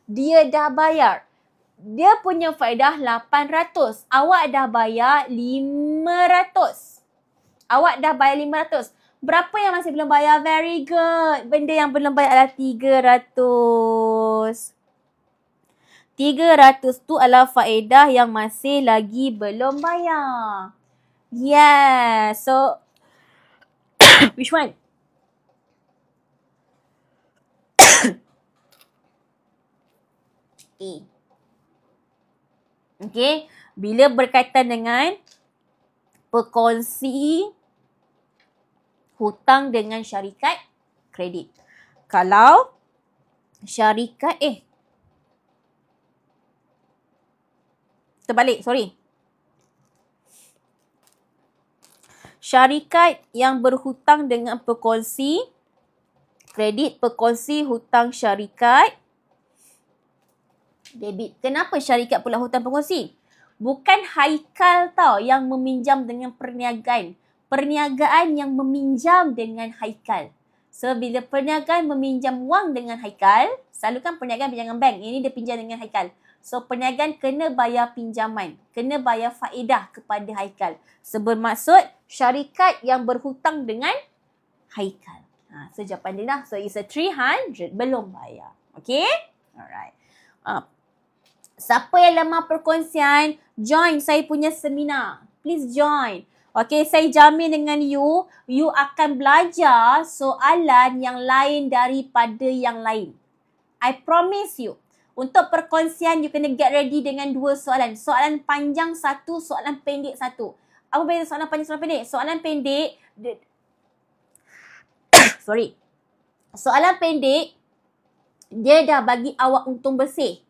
Dia dah bayar. Dia punya faedah 800. Awak dah bayar 500. Awak dah bayar 500. Berapa yang masih belum bayar? Very good. Benda yang belum bayar adalah 300. 300 tu adalah faedah yang masih lagi belum bayar. Yeah. So, which one? A. Okay, bila berkaitan dengan berkongsi hutang dengan syarikat kredit. Kalau syarikat, terbalik, sorry. Syarikat yang berhutang dengan pekongsi kredit, pekongsi hutang syarikat debit. Kenapa syarikat pula hutang pekongsi? Bukan Haikal tau yang meminjam dengan perniagaan. Perniagaan yang meminjam dengan Haikal. So, bila perniagaan meminjam wang dengan Haikal, selalu kan perniagaan pinjaman bank. Ini dia pinjam dengan Haikal. So, perniagaan kena bayar pinjaman. Kena bayar faedah kepada Haikal. So, bermaksud syarikat yang berhutang dengan Haikal. So, jawapan dia dah. So, it's a 300 belum bayar. Okay? Alright. Siapa yang lemah perkongsian, join saya punya seminar. Please join. Okay, saya jamin dengan you akan belajar soalan yang lain daripada yang lain. I promise you. Untuk perkongsian, you kena get ready dengan 2 soalan. Soalan panjang 1, soalan pendek 1. Apa beza soalan panjang, soalan pendek? Soalan pendek, Soalan pendek, dia dah bagi awak untung bersih.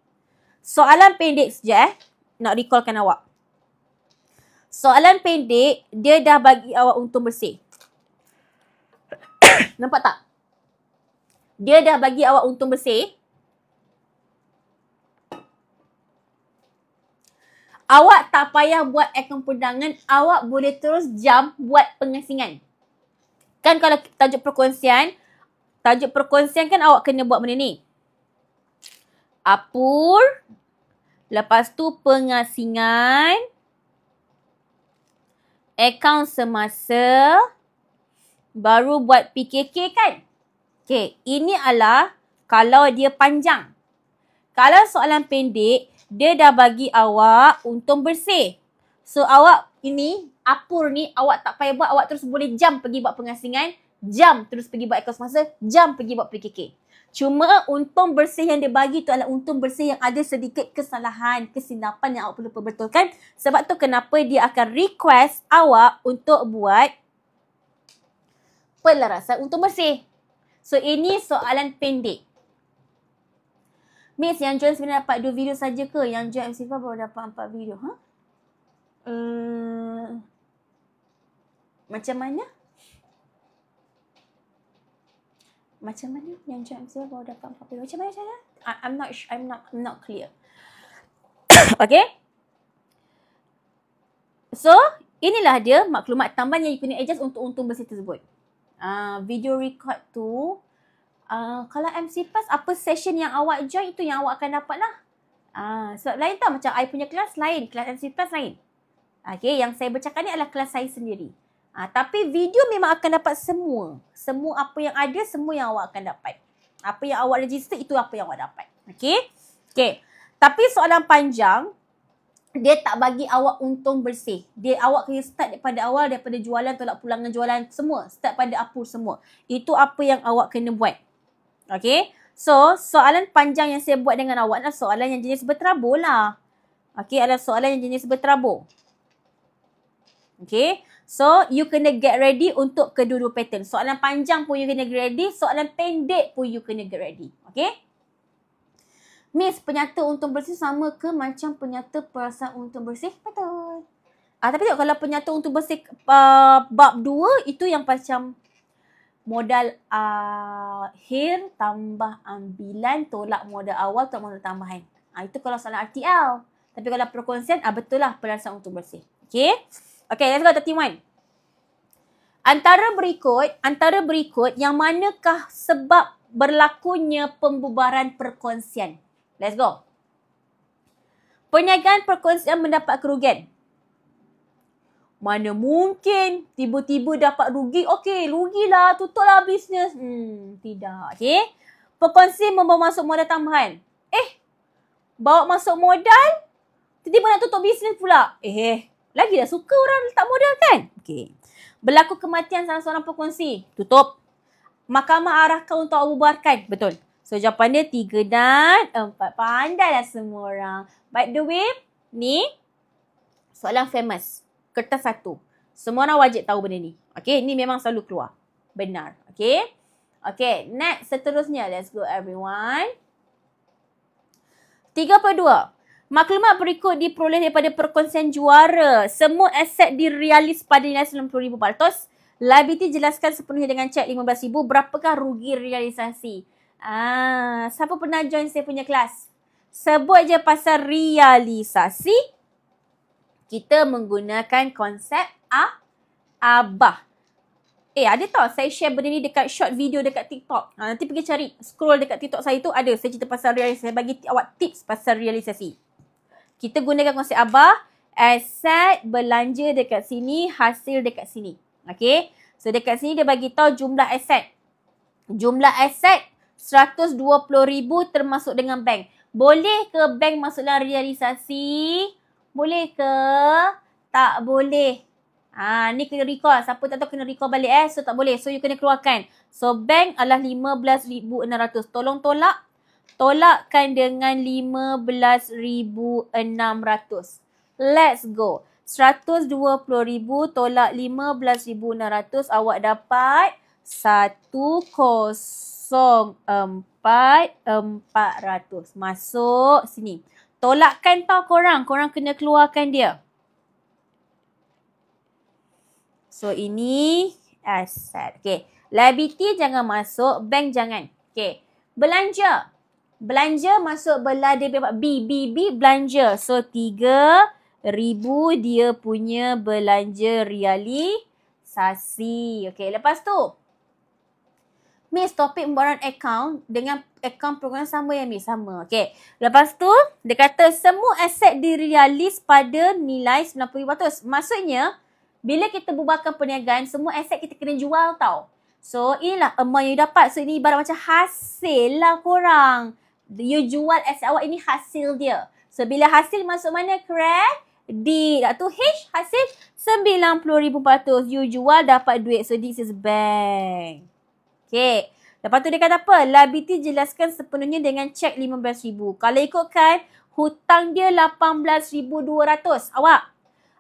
Soalan pendek sekejap nak recallkan awak. Soalan pendek, dia dah bagi awak untung bersih. Nampak tak? Dia dah bagi awak untung bersih. Awak tak payah buat akaun perundangan, awak boleh terus jump buat pengasingan. Kan kalau tajuk perkongsian kan awak kena buat benda ni. Apur, lepas tu pengasingan, akaun semasa, baru buat PKK kan? Okay, ini adalah kalau dia panjang. Kalau soalan pendek, dia dah bagi awak untung bersih. So awak ini, apur ni, awak tak payah buat, awak terus boleh jump pergi buat pengasingan, jump terus pergi buat akaun semasa, jump pergi buat PKK. Cuma untung bersih yang dia bagi tu adalah untung bersih yang ada sedikit kesalahan, kesilapan yang awak perlu perbetulkan. Sebab tu kenapa dia akan request awak untuk buat pelarasan untung bersih. So ini soalan pendek. Miss, yang join sebenarnya dapat 2 video saja ke? Yang join MC5 baru dapat 4 video. Macam mana? Macam mana yang join MC5 baru dapat 4 video? Macam mana cara? I'm not clear. Okay? So, inilah dia maklumat tambahan yang you kena adjust untuk untung bersih tersebut. Video record tu, kalau MC Plus, apa session yang awak join, itu yang awak akan dapat lah. Sebab lain tau, macam I punya kelas lain, kelas MC Plus lain. Okay, yang saya bercakap ni adalah kelas saya sendiri. Tapi video memang akan dapat semua. Semua apa yang ada, semua yang awak akan dapat. Apa yang awak register, itu apa yang awak dapat. Okay? Okay. Tapi soalan panjang, dia tak bagi awak untung bersih. Awak kena start daripada awal, daripada jualan, tolak pulangan jualan, semua. Start pada apur semua. Itu apa yang awak kena buat. Okay. So, soalan panjang yang saya buat dengan awak adalah soalan yang jenis berterabur lah. Okay, adalah soalan yang jenis berterabur. Okay. So, you kena get ready untuk kedua-dua pattern. Soalan panjang pun you kena get ready. Soalan pendek pun you kena get ready. Okay. Miss, penyata untung bersih sama ke macam penyata perasaan untung bersih? Betul. Tapi tengok kalau penyata untung bersih bab 2, itu yang macam modal akhir tambah ambilan, tolak modal awal, tolak modal tambahan. Itu kalau soalan RTL. Tapi kalau perkongsian, betul lah perasaan untung bersih. Okay. Okay, let's go 31. Antara berikut yang manakah sebab berlakunya pembubaran perkongsian? Let's go. Perniagaan perkongsian mendapat kerugian. Mana mungkin tiba-tiba dapat rugi. Okey, rugilah, tutuplah bisnes. Tidak. Okey. Perkongsian membawa masuk modal tambahan. Bawa masuk modal, tiba-tiba nak tutup bisnes pula. Lagi dah suka orang letak modal kan? Okey. Berlaku kematian salah seorang perkongsi. Tutup. Mahkamah arahkan untuk bubarkan. Betul. So, jawapan dia 3 dan 4. Pandailah semua orang. By the way, ni soalan famous. Kertas 1. Semua orang wajib tahu benda ni. Okay, ni memang selalu keluar. Benar. Okay. Okay, next seterusnya. Let's go everyone. 32. Maklumat berikut diperoleh daripada perkongsian juara. Semua aset direalis pada nilai RM90,000. Liability jelaskan sepenuhnya dengan cek RM15,000. Berapakah rugi realisasi? Siapa pernah join saya punya kelas? Sebut je pasal realisasi. Kita menggunakan konsep ABAH. Ada tau saya share benda ni dekat short video dekat TikTok. Nanti pergi cari, scroll dekat TikTok saya tu ada. Saya cerita pasal realisasi. Saya bagi awak tips pasal realisasi. Kita gunakan konsep ABAH. Aset belanja dekat sini, hasil dekat sini. Okay. So dekat sini dia bagi tahu jumlah aset. Jumlah aset RM120,000 termasuk dengan bank. Boleh ke bank masuk dalam realisasi? Boleh ke? Tak boleh. Ni kena recall. Siapa tak tahu kena recall balik So tak boleh. So you kena keluarkan. So bank adalah RM15,600. Tolong tolak. Tolakkan dengan RM15,600. Let's go. RM120,000 tolak RM15,600. Awak dapat 104,400. Masuk sini. Tolakkan tau korang. Korang kena keluarkan dia. So, ini aset. Okay. Liability jangan masuk. Bank jangan. Okay. Belanja. Belanja masuk belah debit B belanja. So, 3,000 dia punya belanja realisasi. Okay. Lepas tu. Miss, topik pembayaran akaun dengan akaun program sama ya, Miss? Sama. Okay. Lepas tu, dia kata semua aset direalis pada nilai 90%. Maksudnya, bila kita bubarkan perniagaan, semua aset kita kena jual tau. So, inilah amount yang you dapat. So, ini ibarat macam hasil lah korang. You jual aset awak, ini hasil dia. So, bila hasil masuk mana? Kredit. Tu H, hasil 90,400. You jual, dapat duit. So, this is bank. Okay. Lepas tu dia kata apa? Liability jelaskan sepenuhnya dengan cek 15,000. Kalau ikutkan, hutang dia 18,200.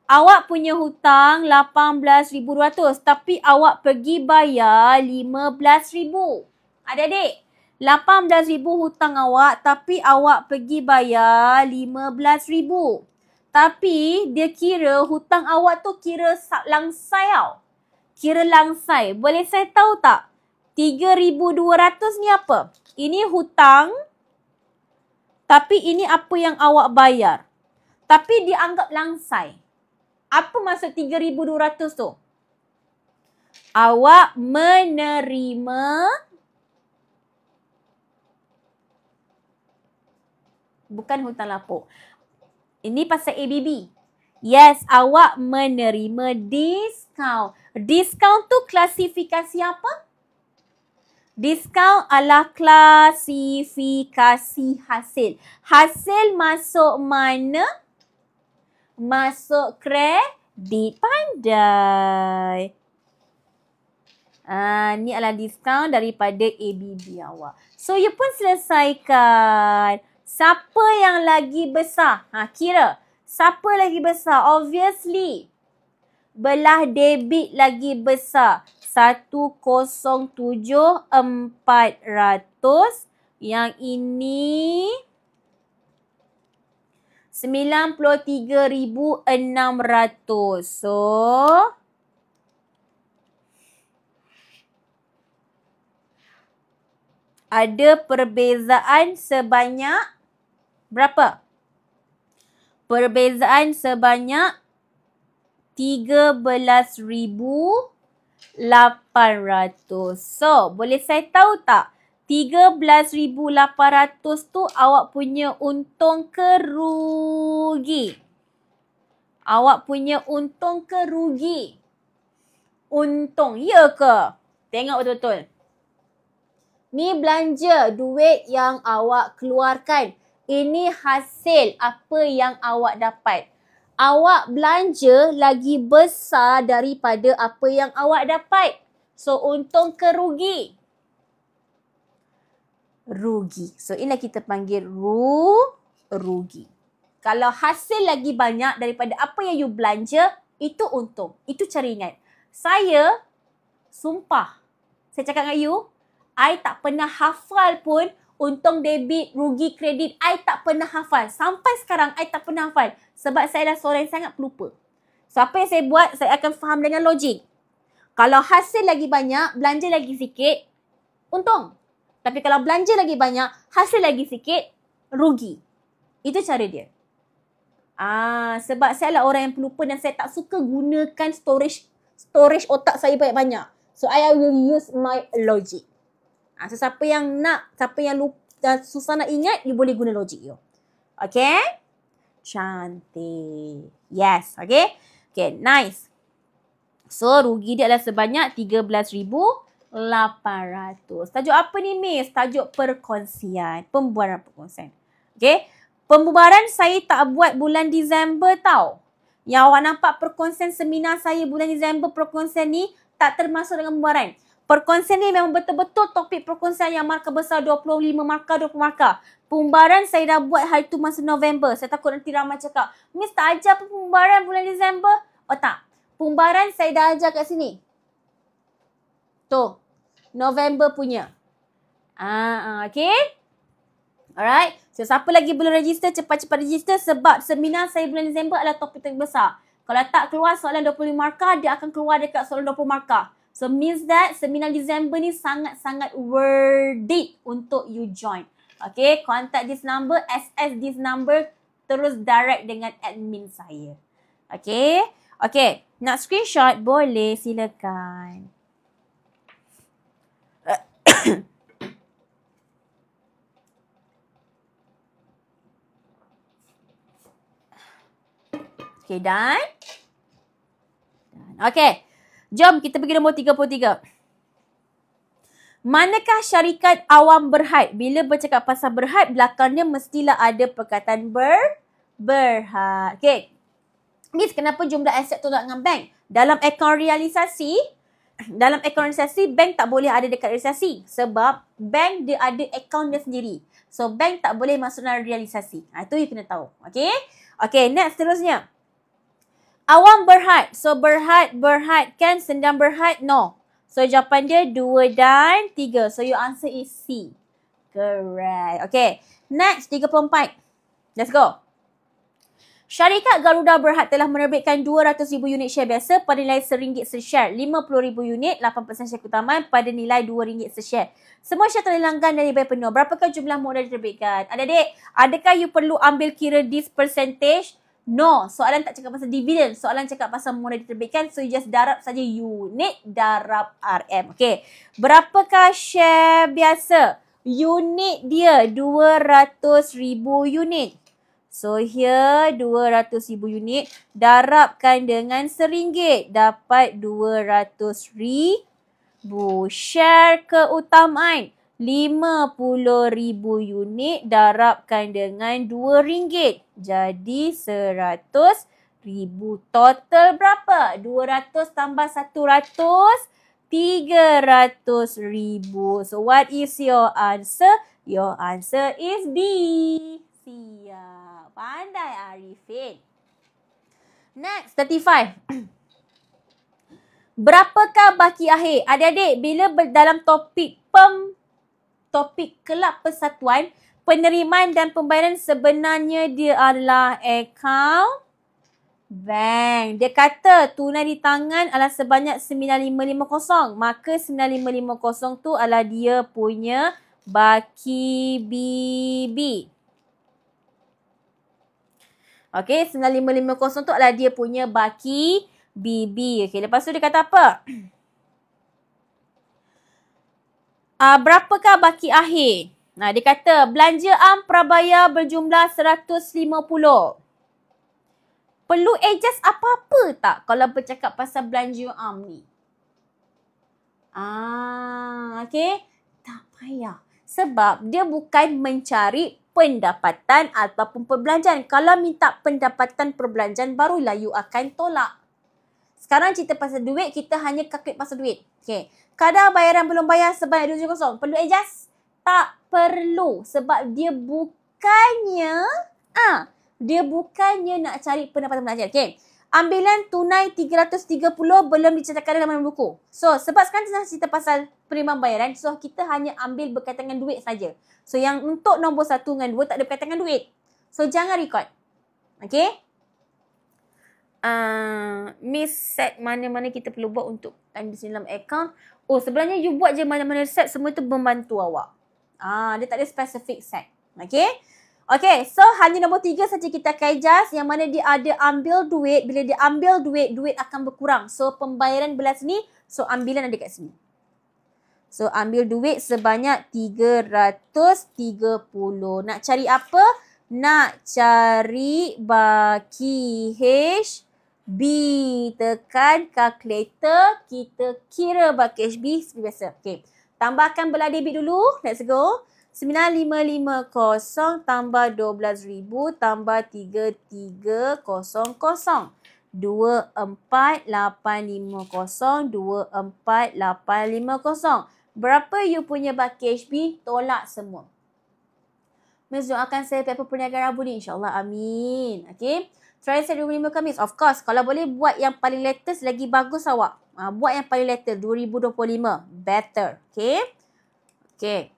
Awak punya hutang 18,200. Tapi awak pergi bayar 15,000. Adik-adik, 18,000 hutang awak. Tapi awak pergi bayar 15,000. Tapi dia kira hutang awak tu kira langsai tau. Kira langsai. Boleh saya tahu tak? 3,200 ni apa? Ini hutang. Tapi ini apa yang awak bayar. Tapi dianggap langsai. Apa maksud 3,200 tu? Awak menerima bukan hutang lapuk. Ini pasal ABB. Yes, awak menerima diskaun. Diskaun tu klasifikasi apa? Diskaun adalah klasifikasi hasil. Hasil masuk mana? Masuk kredit. Pandai. Ni adalah diskaun daripada ABB awak. So, you pun selesaikan. Siapa yang lagi besar? Kira. Siapa lagi besar? Obviously. Belah debit lagi besar. 107,400. Yang ini 93,600. So, ada perbezaan sebanyak berapa? Perbezaan sebanyak 13,800. So, boleh saya tahu tak? 13,800 tu awak punya untung ke rugi? Awak punya untung ke rugi? Untung, ya ke? Tengok betul-betul. Ni belanja, duit yang awak keluarkan. Ini hasil apa yang awak dapat. Awak belanja lagi besar daripada apa yang awak dapat. So, untung ke rugi? Rugi. So, inilah kita panggil rugi. Kalau hasil lagi banyak daripada apa yang you belanja, itu untung. Itu cara ingat. Saya, sumpah, saya cakap dengan you, I tak pernah hafal pun untung debit, rugi kredit. I tak pernah hafal. Sampai sekarang, I tak pernah hafal. Sebab saya dah seorang yang sangat pelupa. So, apa yang saya buat, saya akan faham dengan logik. Kalau hasil lagi banyak, belanja lagi sikit, untung. Tapi kalau belanja lagi banyak, hasil lagi sikit, rugi. Itu cara dia. Sebab saya adalah orang yang pelupa dan saya tak suka gunakan storage otak saya banyak-banyak. So, I will use my logic. So, siapa yang nak, siapa yang lupa, susah nak ingat, you boleh guna logik you. Okay? Cantik. Yes. Okay? Okay, nice. So, rugi dia adalah sebanyak 13,800. Tajuk apa ni, Miss? Tajuk perkongsian. Pembubaran perkongsian. Okay? Pembubaran saya tak buat bulan Disember tau. Yang awak nampak perkongsian seminar saya bulan Disember, perkongsian ni tak termasuk dengan pembubaran. Perkongsian ni memang betul-betul topik perkongsian yang markah besar 25 markah, 20 markah. Pembubaran saya dah buat hari tu masa November. Saya takut nanti ramai cakap, Miss tak ajar apa pembubaran bulan Disember? Oh tak. Pembubaran saya dah ajar kat sini. Tu. November punya. Okay. Alright. So, siapa lagi belum register, cepat-cepat register sebab seminar saya bulan Disember adalah topik terbesar. Kalau tak keluar soalan 25 markah, dia akan keluar dekat soalan 20 markah. So, means that seminar Disember ni sangat-sangat worth it untuk you join. Okay, contact this number, SS this number, terus direct dengan admin saya. Okay. Okay, nak screenshot? Boleh, silakan. Okay, done? Okay, jom kita pergi nombor 33. Manakah syarikat awam berhad? Bila bercakap pasal berhad, belakangnya mestilah ada perkataan berhad. Okay, Miss, kenapa jumlah aset tolak dengan bank? Dalam akaun realisasi, bank tak boleh ada dekat realisasi. Sebab bank dia ada akaun dia sendiri. So, bank tak boleh masuk dalam realisasi. Itu you kena tahu. Okay? Okay, next terusnya. Awam berhad. So, berhad kan sendang berhad? No. So, jawapan dia 2 dan 3. So, your answer is C. Correct. Okay. Next, 34. Let's go. Syarikat Garuda Berhad telah menerbitkan 200,000 unit share biasa pada nilai RM1 se-share. 50,000 unit, 8% share keutamaan pada nilai RM2 se-share. Semua share telah dilanggan dan dibayar penuh. Berapakah jumlah modal diterbitkan? Adik-adik, adakah you perlu ambil kira this percentage? No, soalan tak cakap pasal dividen. Soalan cakap pasal modal diterbitkan. So, you just darab saja unit darab RM. Okay. Berapakah share biasa? Unit dia 200,000 unit. So, here 200,000 unit. Darabkan dengan RM1. Dapat 200,000. Share keutamaan. 50,000 unit darabkan dengan RM2. Jadi 100,000. Total berapa? 200 tambah 100. 300,000. So what is your answer? Your answer is D. Siap. Pandai Arifin. Next, 35. Berapakah baki akhir? Adik-adik, bila dalam topik kelab persatuan, penerimaan dan pembayaran sebenarnya dia adalah akaun bank. Dia kata tunai di tangan adalah sebanyak 9550. Maka 9550 tu adalah dia punya baki BB. Okey, 9550 tu adalah dia punya baki BB. Okey, lepas tu dia kata apa? Berapakah baki akhir? Dia kata belanja am prabayar berjumlah 150. Perlu adjust apa-apa tak kalau bercakap pasal belanja am ni? Okey. Tak payah. Sebab dia bukan mencari pendapatan ataupun perbelanjaan. Kalau minta pendapatan perbelanjaan, barulah you akan tolak. Sekarang cerita pasal duit, kita hanya calculate pasal duit. Okay. Kadar bayaran belum bayar sebanyak 200. Perlu adjust? Tak perlu. Sebab dia bukannya nak cari pendapatan belanja. Okay. Ambilan tunai 330 belum dicatatkan dalam buku. So, sebab sekarang kita cerita pasal penerimaan bayaran, so kita hanya ambil berkaitan dengan duit saja. So, yang untuk nombor 1 dengan 2 tak ada berkaitan dengan duit. So, jangan record. Okay. Miss set mana-mana kita perlu buat untuk time di dalam account. Oh, sebenarnya you buat je mana-mana set, semua tu membantu awak. Dia tak ada specific set. Okay. Okay, so hanya nombor 3 saja kita akan adjust, yang mana dia ada ambil duit. Bila dia ambil duit, duit akan berkurang. So, pembayaran belah sini, so ambilan ada kat sini. So, ambil duit sebanyak 330. Nak cari apa? Nak cari baki HB. Tekan calculator, kita kira baki HB seperti biasa. Okay, tambahkan belah debit dulu. Let's go. 9550 tambah 12,000 tambah 3300. 24850. 24850. Berapa you punya baki HB? Tolak semua. Miss doakan saya paper perniagaan Rabu ni. InsyaAllah. Amin. Okay. Try saya 25 Khamis. Of course. Kalau boleh buat yang paling latest lagi bagus awak. Buat yang paling later 2025. Better. Okay. Okay.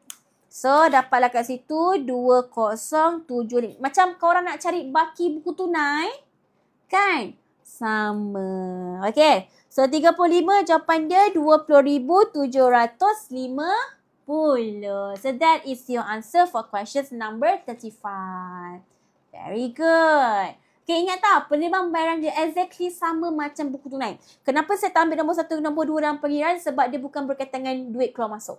So dapatlah kat situ 2075. Macam korang nak cari baki buku tunai. Kan? Sama. Okay. So 35 jawapan dia 20,750. So that is your answer for question number 35. Very good. Okay, ingat tak? Penerimaan pembayaran dia exactly sama macam buku tunai. Kenapa saya tak ambil nombor 1, nombor 2 dalam pengiraan? Sebab dia bukan berkaitan dengan duit keluar masuk.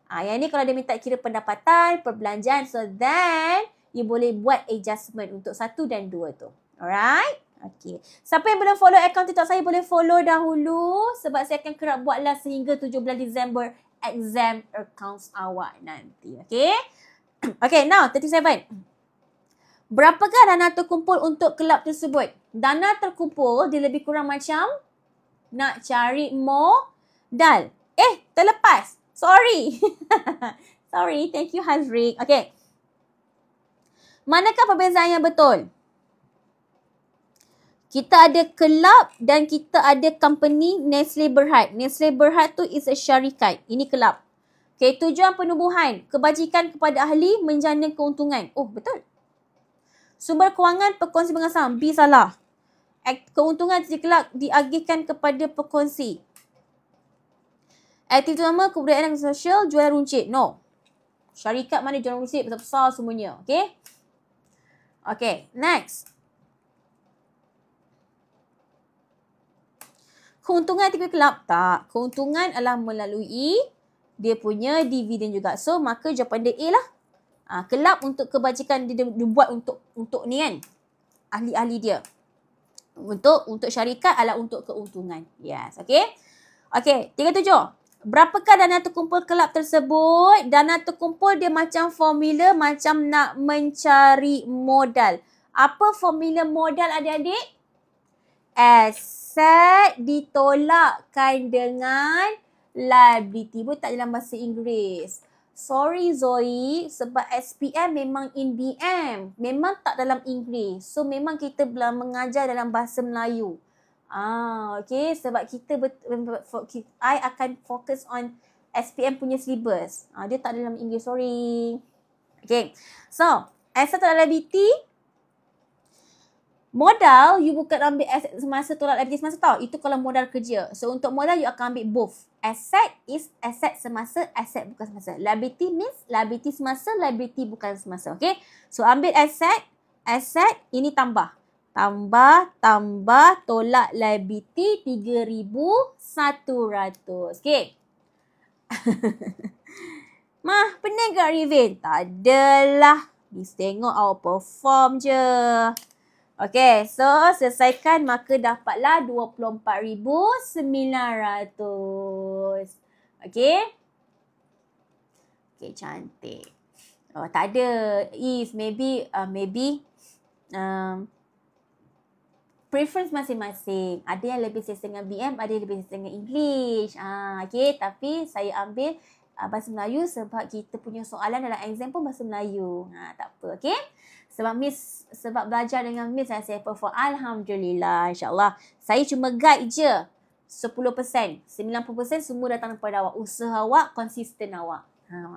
Yang ni kalau dia minta kira pendapatan, perbelanjaan. So then, you boleh buat adjustment untuk 1 dan 2 tu. Alright? Okay. Siapa yang belum follow akaun TikTok saya boleh follow dahulu. Sebab saya akan kerap buatlah sehingga 17 Disember exam accounts awak nanti. Okay? Okay, now 37. Berapakah dana terkumpul untuk kelab tersebut? Dana terkumpul dia lebih kurang macam nak cari modal. Terlepas. Sorry. Sorry. Thank you Hazrik. Okay. Manakah perbezaan yang betul? Kita ada kelab dan kita ada company Nestle Berhad. Nestle Berhad tu is a syarikat. Ini kelab. Okay, tujuan penubuhan. Kebajikan kepada ahli menjana keuntungan. Oh, betul. Sumber kewangan perkongsi pengasam. B salah. Keuntungan di kelab diagihkan kepada perkongsi. Aktiviti utama kebudayaan dan sosial jual runcit. No. Syarikat mana jual runcit besar-besar semuanya. Okay. Okay. Next. Keuntungan aktiviti kelab? Tak. Keuntungan adalah melalui dia punya dividen juga. So, maka jawapan dia A lah. Kelab untuk kebajikan dia buat untuk ni kan. Ahli-ahli dia. Untuk syarikat adalah untuk keuntungan. Yes. Okay. Okay. 37. Berapakah dana terkumpul kelab tersebut? Dana terkumpul dia macam formula macam nak mencari modal. Apa formula modal adik-adik? Aset ditolakkan dengan liability. Pun tak dalam bahasa Inggeris. Sorry Zoe, sebab SPM memang in BM. Memang tak dalam Inggeris. So memang kita mengajar dalam bahasa Melayu. Okay, sebab I akan fokus on SPM punya syllabus. Dia tak dalam Inggeris, sorry. Okay, so asset atau liability. Modal, you bukan ambil aset semasa tolak liability semasa tau. Itu kalau modal kerja. So untuk modal, you akan ambil both. Asset is asset semasa, asset bukan semasa. Liability means liability semasa, liability bukan semasa. Okay. So ambil asset, ini tambah. Tambah, tolak liability 3,100. Okay. Mah, pening ke Rivin? Tak adalah. Miss tengok awak perform je. Okay, so selesaikan maka dapatlah 24,900. Okay. Okay, cantik. Oh, tak ada. If, maybe, preference masing-masing. Ada yang lebih selesa dengan BM, ada yang lebih selesa dengan English. Okay, tapi saya ambil bahasa Melayu sebab kita punya soalan dalam exam pun bahasa Melayu. Tak apa, okay. Sebab belajar dengan Miss saya perform. Alhamdulillah, insyaAllah. Saya cuma guide je 10%. 90% semua datang daripada awak. Usaha awak, konsisten awak.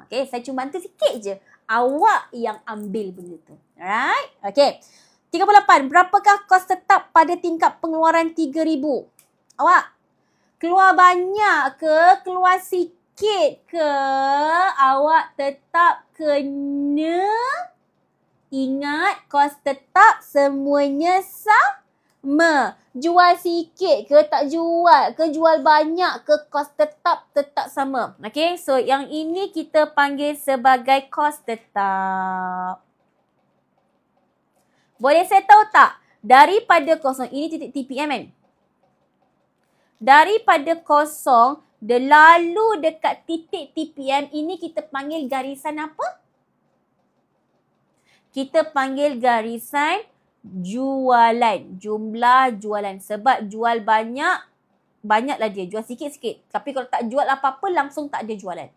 Okay, saya cuma bantu sikit je. Awak yang ambil benda tu. Alright? Okay. 38. Berapakah kos tetap pada tingkat pengeluaran 3,000? Awak keluar banyak ke? Keluar sikit ke? Awak tetap kena ingat kos tetap semuanya sama. Jual sikit ke tak jual ke, jual banyak ke, kos tetap sama. Okay, so yang ini kita panggil sebagai kos tetap. Boleh saya tahu tak? Daripada kosong, ini titik TPM kan? Daripada kosong, dia lalu dekat titik TPM ini kita panggil garisan apa? Kita panggil garisan jualan. Jumlah jualan. Sebab jual banyak, banyaklah dia. Jual sikit-sikit. Tapi kalau tak jual apa-apa, langsung tak ada jualan.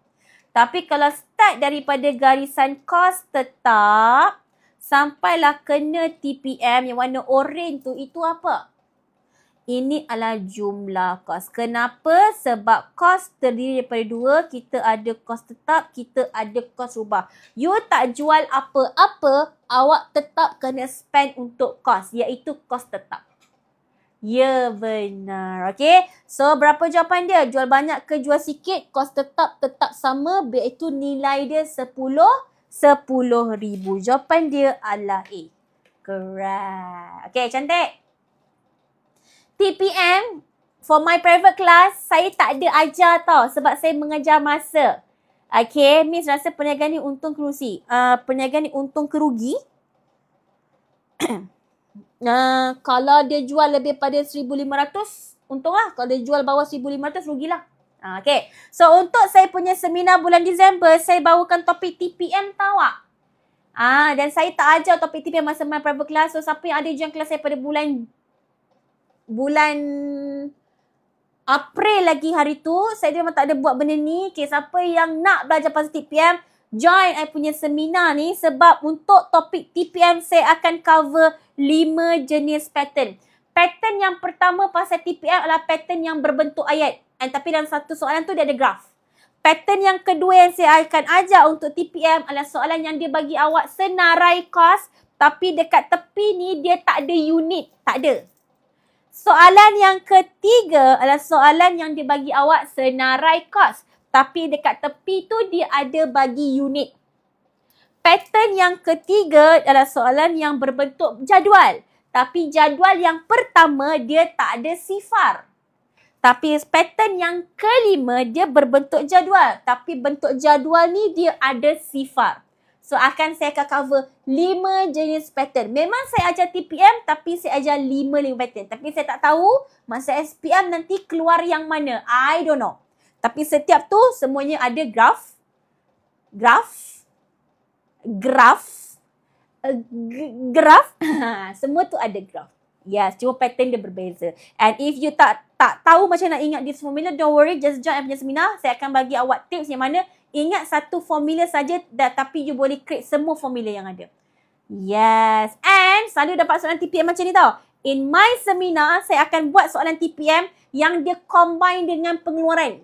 Tapi kalau start daripada garisan kos tetap, sampailah kena TPM yang warna oren tu, itu apa? Ini adalah jumlah kos. Kenapa? Sebab kos terdiri daripada dua. Kita ada kos tetap, kita ada kos rubah. You tak jual apa-apa, awak tetap kena spend untuk kos, iaitu kos tetap. Ya, benar. Okay. So, berapa jawapan dia? Jual banyak ke jual sikit? Kos tetap sama, iaitu nilai dia 10,000. Jawapan dia adalah A. Correct. Okay, cantik. TPM, for my private class, saya tak ada ajar tau sebab saya mengejar masa. Okay, Miss rasa perniagaan ni untung ke rugi? Perniagaan ni untung ke rugi? Kalau dia jual lebih pada 1,500, untung lah. Kalau dia jual bawah 1,500, rugilah. Okay, so untuk saya punya seminar bulan Disember, saya bawakan topik TPM tau tak? Dan saya tak ajar topik TPM masa my private class. So, siapa yang ada ujian kelas saya pada bulan April lagi hari tu, saya memang tak ada buat benda ni. Okay, siapa yang nak belajar pasal TPM, join I punya seminar ni sebab untuk topik TPM saya akan cover 5 jenis pattern. Pattern yang pertama pasal TPM adalah pattern yang berbentuk ayat. Tapi dalam satu soalan tu dia ada graf. Pattern yang kedua yang saya akan ajar untuk TPM adalah soalan yang dia bagi awak senarai kos, tapi dekat tepi ni dia tak ada unit. Tak ada. Soalan yang ketiga adalah soalan yang dia bagi awak senarai kos, tapi dekat tepi tu dia ada bagi unit. Pattern yang ketiga adalah soalan yang berbentuk jadual, tapi jadual yang pertama dia tak ada sifar. Tapi pattern yang kelima dia berbentuk jadual, tapi bentuk jadual ni dia ada sifar. So, saya akan cover 5 jenis pattern. Memang saya ajar TPM tapi saya ajar 5 pattern. Tapi saya tak tahu masa SPM nanti keluar yang mana. I don't know. Tapi setiap tu semuanya ada graf. Semua tu ada graf. Yes, cuma pattern dia berbeza. And if you tak tahu macam nak ingat this formula, don't worry, just join punya seminar. Saya akan bagi awak tips yang mana ingat satu formula saja, tapi you boleh create semua formula yang ada. Yes. And selalu dapat soalan TPM macam ni tau. In my seminar, saya akan buat soalan TPM yang dia combine dengan pengeluaran.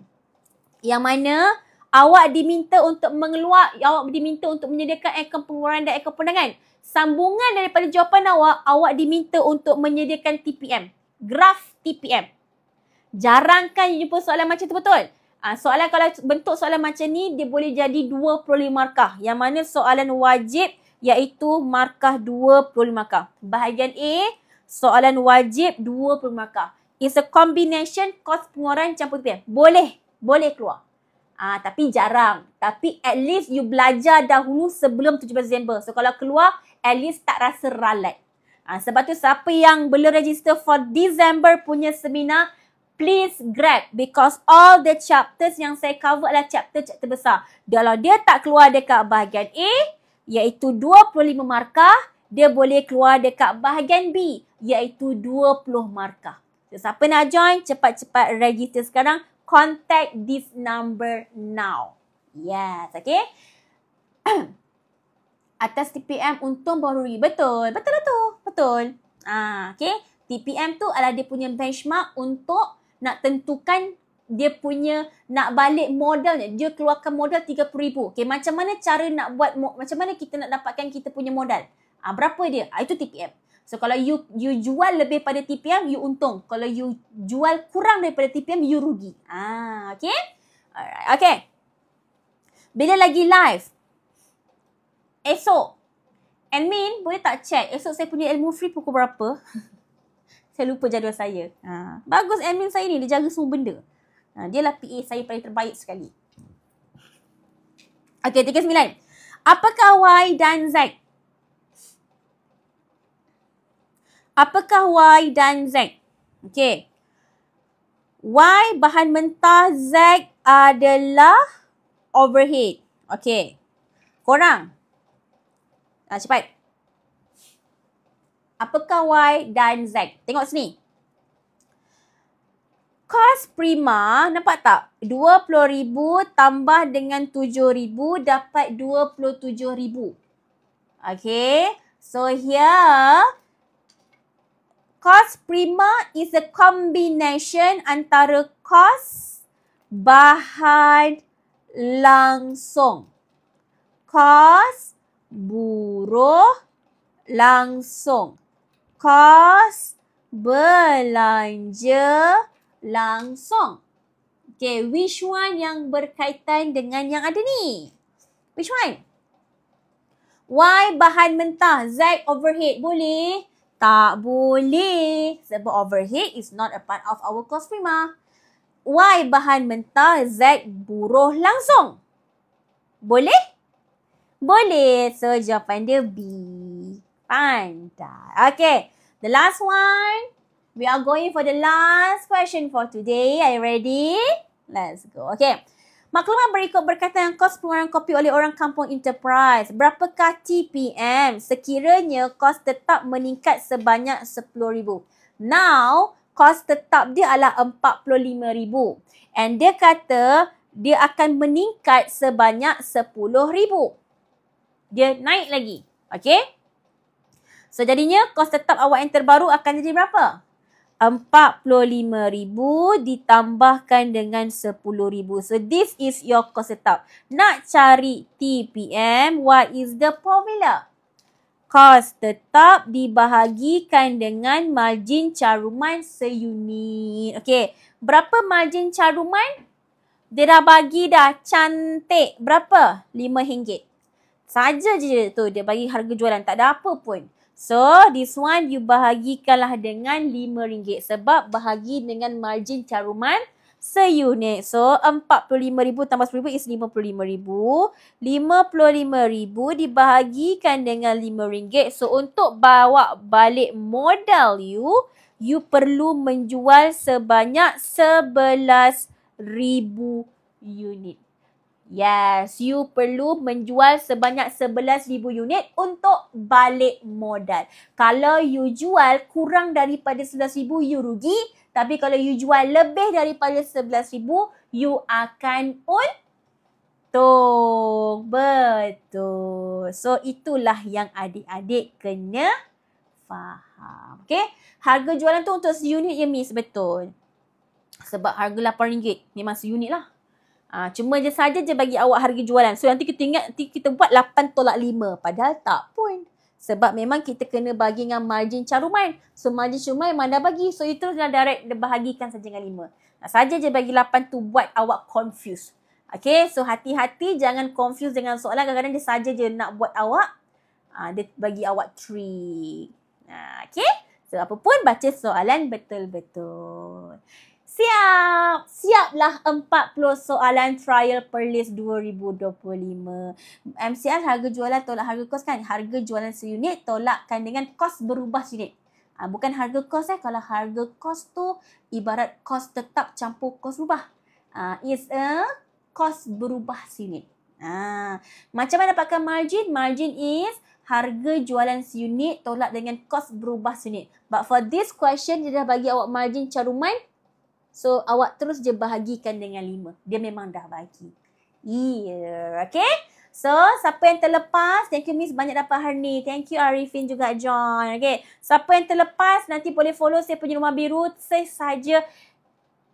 Yang mana awak diminta untuk awak diminta untuk menyediakan akaun pengeluaran dan akaun pendangan. Sambungan daripada jawapan awak diminta untuk menyediakan TPM. Graf TPM. Jarang kan you jumpa soalan macam tu, betul? Soalan kalau bentuk soalan macam ni, dia boleh jadi 25 markah. Yang mana soalan wajib iaitu markah 25 markah. Bahagian A, soalan wajib 20 markah. It's a combination kos pengeluaran campur TPM. Boleh keluar. Tapi jarang. Tapi at least you belajar dahulu sebelum 17 Disember. So kalau keluar, at least tak rasa ralat. Sebab tu siapa yang belum register for December punya seminar, please grab, because all the chapters yang saya cover adalah chapter besar. Kalau dia tak keluar dekat bahagian A, iaitu 25 markah, dia boleh keluar dekat bahagian B, iaitu 20 markah. So, siapa nak join, cepat-cepat register sekarang. Contact this number now. Yes, okay. Atas TPM untung baru rugi. Betul tu. Betul. Okay. TPM tu adalah dia punya benchmark untuk nak tentukan dia punya nak balik modalnya. Dia keluarkan modal 30,000. Okay, macam mana cara nak buat, macam mana kita nak dapatkan kita punya modal? Berapa dia? Itu TPM. So, kalau you jual lebih pada TPM, you untung. Kalau you jual kurang daripada TPM, you rugi. Okay? Alright. Okay. Bila lagi live? Esok. Admin, boleh tak check esok saya punya ilmu free pukul berapa? Saya lupa jadual saya. Bagus admin saya ni, dia jaga semua benda. Dia lah PA saya paling terbaik sekali. Okay, 39. Apakah Y dan Z? Apakah Y dan Z? Okay. Y bahan mentah, Z adalah overhead. Okay. Korang. Cepat. Apakah Y dan Z? Tengok sini. Kos prima, nampak tak? 20,000 tambah dengan 7,000 dapat 27,000. Okay. So here, Kos prima is a combination antara kos bahan langsung. Kos buruh langsung. Kos belanja langsung. Okay, which one yang berkaitan dengan yang ada ni? Which one? Y bahan mentah, Z overhead. Boleh? Tak boleh. Sebab overhead is not a part of our kos prima. Y bahan mentah, Z buruh langsung. Boleh? Boleh. So, jawapan dia B. Pandai. Okay. The last one. We are going for the last question for today. Are you ready? Let's go. Okay. Maklumat berikut berkaitan dengan kos pengeluaran kopi oleh orang kampung enterprise. Berapakah TPM sekiranya kos tetap meningkat sebanyak RM10,000? Now, kos tetap dia adalah RM45,000. And dia kata dia akan meningkat sebanyak RM10,000. Dia naik lagi. Okay? So, jadinya kos tetap awak yang terbaru akan jadi berapa? RM45,000 ditambahkan dengan RM10,000. So, this is your kos tetap. Nak cari TPM, what is the formula? Kos tetap dibahagikan dengan margin caruman seunit. Okay, berapa margin caruman? Dia dah bagi dah, cantik. Berapa? RM5. Saja je tu, dia bagi harga jualan. Tak ada apa pun. So, this one you bahagikanlah dengan RM5 sebab bahagi dengan margin caruman seunit. So, RM45,000 tambah RM10,000 is RM55,000. RM55,000 dibahagikan dengan RM5. So, untuk bawa balik modal you perlu menjual sebanyak 11,000 unit. Yes, you perlu menjual sebanyak 11,000 unit untuk balik modal. Kalau you jual kurang daripada 11,000, you rugi. Tapi kalau you jual lebih daripada 11,000, you akan untung. Betul. So, itulah yang adik-adik kena faham. Okay? Harga jualan tu untuk seunit je, Miss. Betul. Sebab harga RM8 memang seunit lah. Cuma je saja je bagi awak harga jualan. So, nanti kita ingat kita buat 8/5. Padahal tak pun. Sebab memang kita kena bagi dengan margin caruman. So, margin caruman memang dah bagi. So, itu dah direct bahagikan saja dengan 5. Saja je bagi 8 tu buat awak confused. Okay, so hati-hati jangan confuse dengan soalan. Kadang-kadang dia saja je nak buat awak. Dia bagi awak trick. Okay, so apa pun baca soalan betul-betul. Siap! Siaplah 40 soalan trial Perlis 2025. MCR harga jualan tolak harga kos kan? Harga jualan seunit tolakkan dengan kos berubah unit. Bukan harga kos Kalau harga kos tu ibarat kos tetap campur kos berubah. Is a kos berubah unit. Macam mana dapatkan margin? Margin is harga jualan seunit tolak dengan kos berubah unit. But for this question, dia dah bagi awak margin caruman. So, awak terus je bahagikan dengan 5. Dia memang dah bagi. Okay? So, siapa yang terlepas, thank you Miss banyak dapat hari ni. Thank you Arifin juga John. Okay? Siapa yang terlepas, nanti boleh follow saya punya rumah biru. Search saja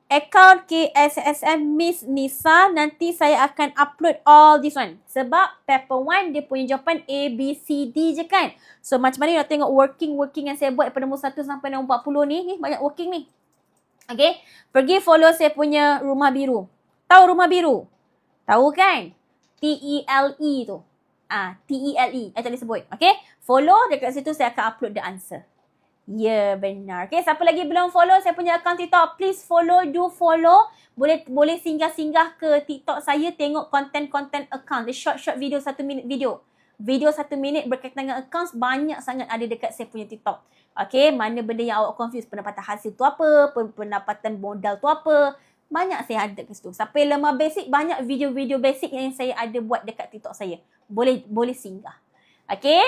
account KSSM Miss Nisa. Nanti saya akan upload all this one. Sebab paper 1 dia punya jawapan A, B, C, D je kan. So, macam mana nak tengok working yang saya buat daripada nombor 1 sampai nombor 40 ni. Banyak working ni. Okay, pergi follow saya punya rumah biru. Tahu rumah biru? Tahu kan? TELE tu. TELE. Tadi sebut. Okay, follow dekat situ saya akan upload the answer. Ya, benar. Okay, siapa lagi belum follow saya punya account TikTok, please follow, do follow. Boleh singgah-singgah ke TikTok saya, tengok konten-konten account. The short video 1 minit video. Video 1 minit berkaitan dengan accounts banyak sangat ada dekat saya punya TikTok. Okay, mana benda yang awak confuse. Pendapatan hasil tu apa? Pendapatan modal tu apa? Banyak saya ada kat situ. Siapa yang lemah basic, banyak video-video basic yang saya ada buat dekat TikTok saya. Boleh singgah. Okay?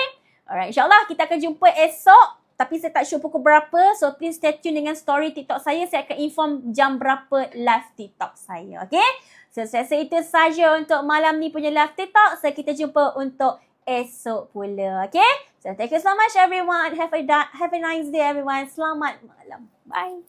Alright, insyaAllah kita akan jumpa esok. Tapi saya tak sure pukul berapa. So, please stay tune dengan story TikTok saya. Saya akan inform jam berapa live TikTok saya. Okay? So, saya rasa itu saja untuk malam ni punya live TikTok. So, kita jumpa untuk esok pula. Okay? So thank you so much everyone. Have a nice day everyone. Selamat malam. Bye.